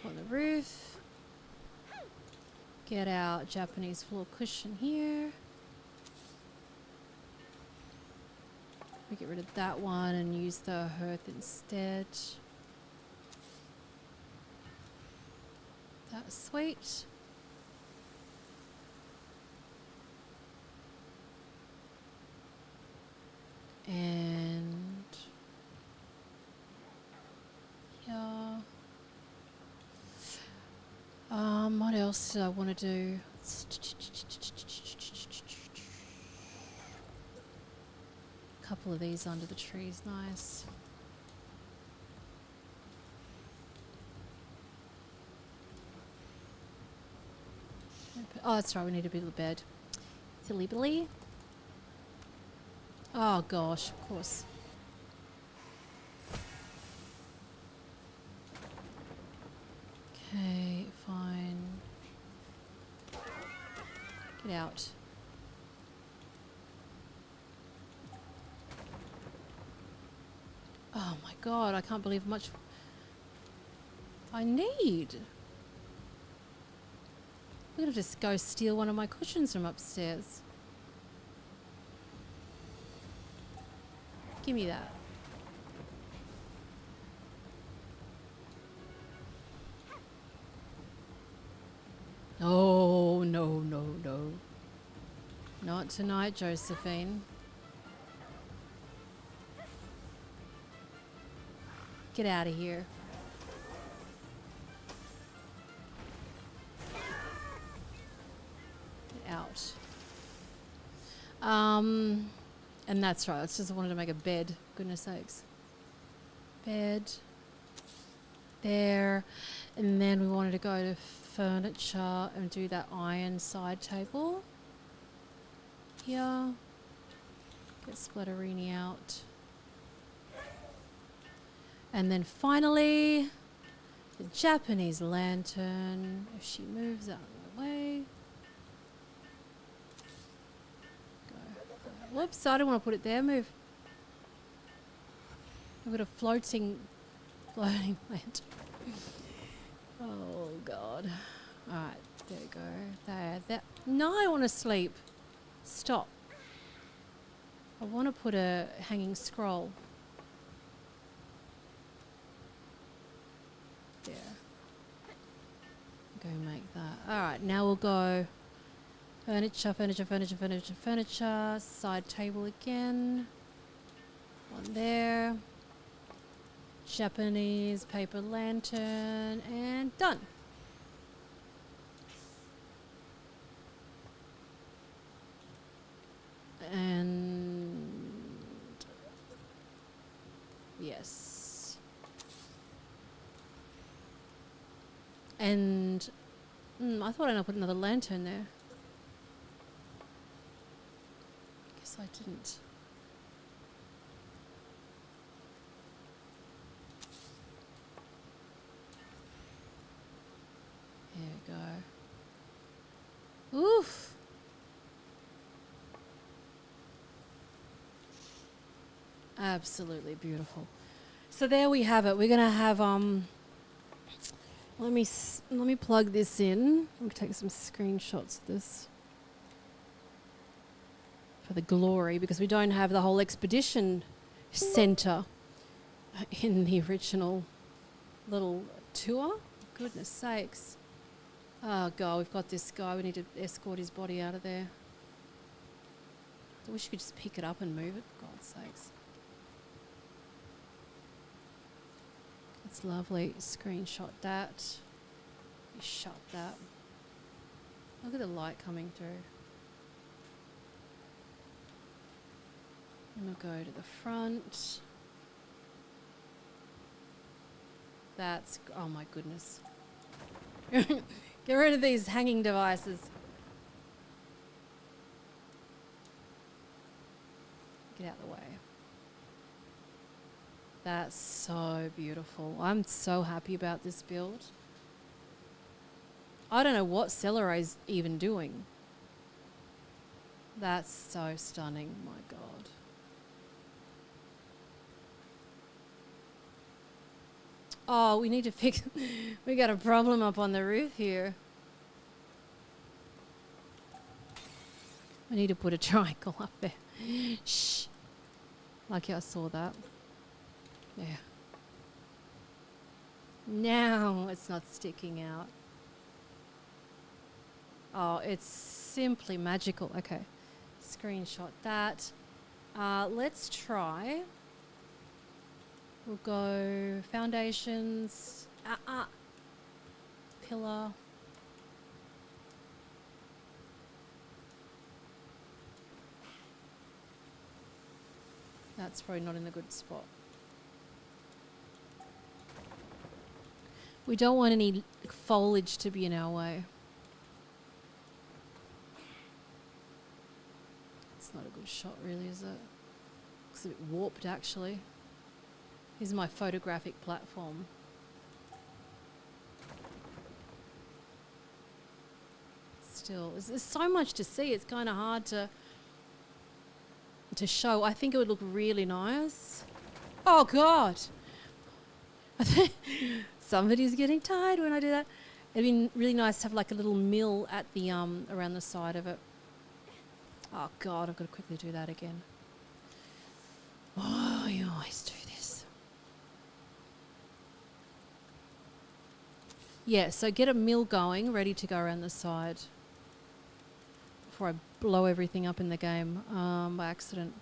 on the roof. Get our Japanese floor cushion here. We get rid of that one and use the hearth instead. That's sweet. And yeah. What else do I want to do? A couple of these under the trees, nice. Oh, that's right, we need a bit of a bed. Silly Billy. Oh gosh, of course. Okay, fine. Get out. Oh my god, I can't believe how much I need. I'm gonna just go steal one of my cushions from upstairs. Give me that. Oh, no, no, no. Not tonight, Josephine. Get out of here. Get out. And that's right. I just wanted to make a bed. Goodness sakes. Bed. There. And then we wanted to go to furniture and do that iron side table. Here. Get Splatterini out. And then finally, the Japanese lantern. If she moves out of the way. Go. Whoops, I don't want to put it there. Move. I've got a floating lantern. Oh, God. Alright, there we go. There. No, I want to sleep. Stop. I want to put a hanging scroll. There. Go make that. Alright, now we'll go furniture, furniture, furniture, furniture, furniture. Side table again. One there. Japanese paper lantern, and done. And yes. And I thought I'd put another lantern there. I didn't. There we go. Oof. Absolutely beautiful. So there we have it. We're gonna have let me plug this in. I'm gonna take some screenshots of this for the glory, because we don't have the whole expedition center in the original little tour. Goodness sakes. Oh God, we've got this guy. We need to escort his body out of there. I wish you could just pick it up and move it, for God's sakes. It's lovely. Screenshot that. You shut that. Look at the light coming through. And we'll go to the front. That's, oh my goodness. Get rid of these hanging devices. Get out of the way. That's so beautiful. I'm so happy about this build. I don't know what Celeray is even doing. That's so stunning, my God. Oh, we need to fix, we got a problem up on the roof here. I need to put a triangle up there. Shh. Lucky I saw that. Yeah. Now it's not sticking out. Oh, it's simply magical. Okay. Screenshot that. Let's try. We'll go foundations. Pillar. That's probably not in a good spot. We don't want any foliage to be in our way. It's not a good shot really, is it? Looks a bit warped actually. Here's my photographic platform. Still, there's so much to see. It's kind of hard to show. I think it would look really nice. Oh God! I think somebody's getting tired when I do that. It'd be really nice to have like a little mill at the around the side of it. Oh God, I've got to quickly do that again. Oh, you always do this. Yeah, so get a mill going, ready to go around the side before I blow everything up in the game by accident.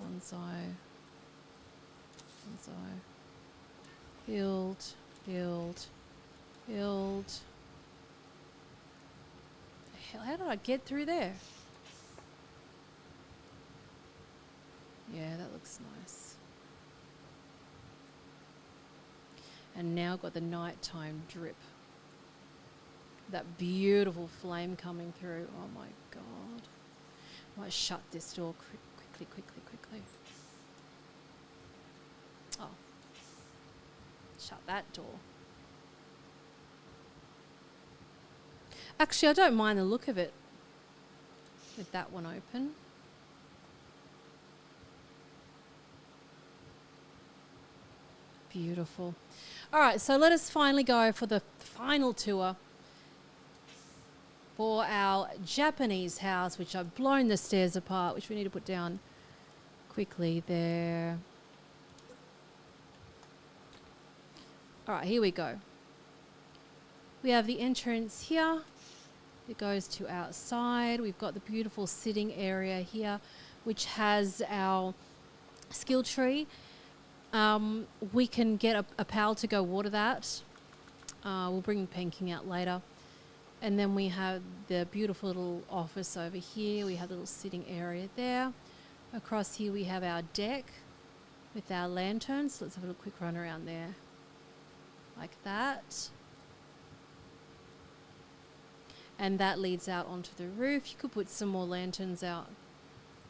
Bonsai. Build. The hell, how did I get through there? Yeah, that looks nice. And now I've got the nighttime drip. That beautiful flame coming through. Oh my God. I might shut this door quickly. Oh. Shut that door. Actually, I don't mind the look of it with that one open. Beautiful. All right, so let us finally go for the final tour for our Japanese house, which I've blown the stairs apart, which we need to put down quickly there. All right, here we go. We have the entrance here. It goes to outside. We've got the beautiful sitting area here, which has our skill tree. We can get a pal to go water that. We'll bring Penking out later. And then we have the beautiful little office over here. We have the little sitting area there. Across here we have our deck with our lanterns. Let's have a little quick run around there. Like that. and that leads out onto the roof. You could put some more lanterns out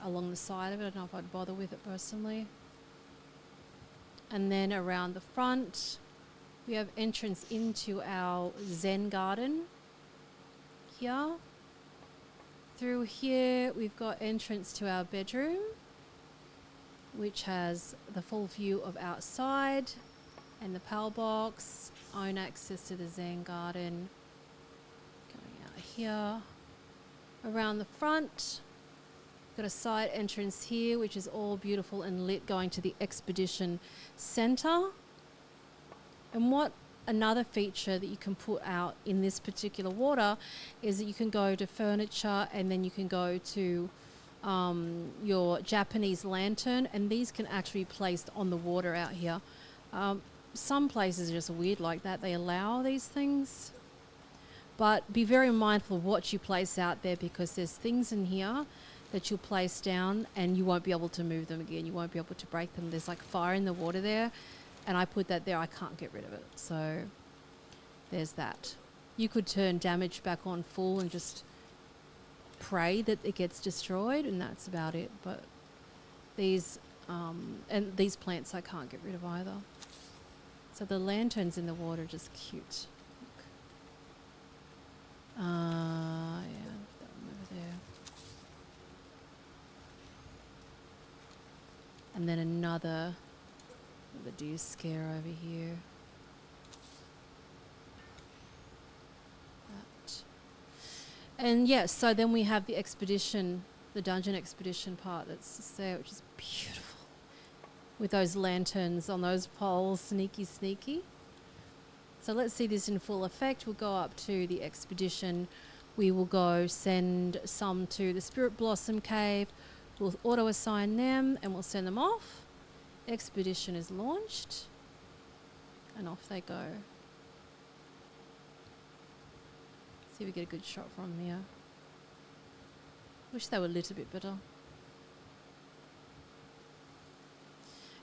along the side of it. I don't know if I'd bother with it personally. And then around the front, we have entrance into our Zen garden here. Through here, we've got entrance to our bedroom, which has the full view of outside and the PAL box, own access to the Zen garden. Going out here. Around the front, got a side entrance here, which is all beautiful and lit, going to the expedition center. And what another feature that you can put out in this particular water is that you can go to furniture, and then you can go to your Japanese lantern, and these can actually be placed on the water out here. Some places are just weird like that. They allow these things. But be very mindful of what you place out there, because there's things in here that you'll place down and you won't be able to move them again. You won't be able to break them. There's like fire in the water there, and I put that there. I can't get rid of it. So there's that. You could turn damage back on full and just pray that it gets destroyed, and that's about it. But these and these plants I can't get rid of either. So the lanterns in the water are just cute. Yeah, that one over there. And then another deer scare over here. That. And yeah, so then we have the expedition, the dungeon expedition part that's there, which is beautiful. With those lanterns on those poles, sneaky, sneaky. So let's see this in full effect. We'll go up to the expedition. We will go send some to the Spirit Blossom Cave. We'll auto-assign them and we'll send them off. Expedition is launched. And off they go. See if we get a good shot from here. Wish they were lit a bit better.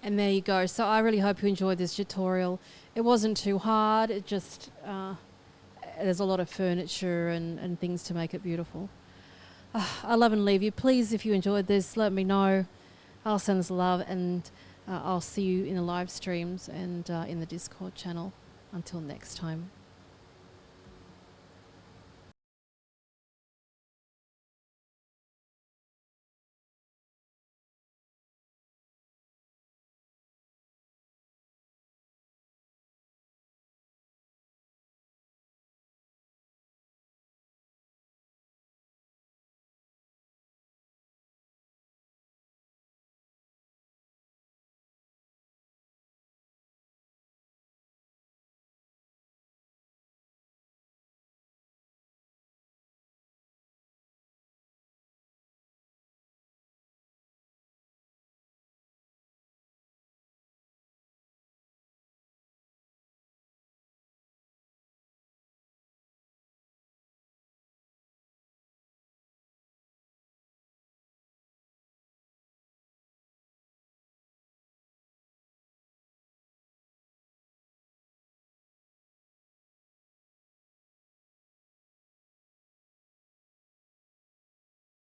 And there you go. So I really hope you enjoyed this tutorial. It wasn't too hard. It just, there's a lot of furniture and things to make it beautiful. I love and leave you. Please, if you enjoyed this, let me know. I'll send this love, and I'll see you in the live streams and in the Discord channel. Until next time.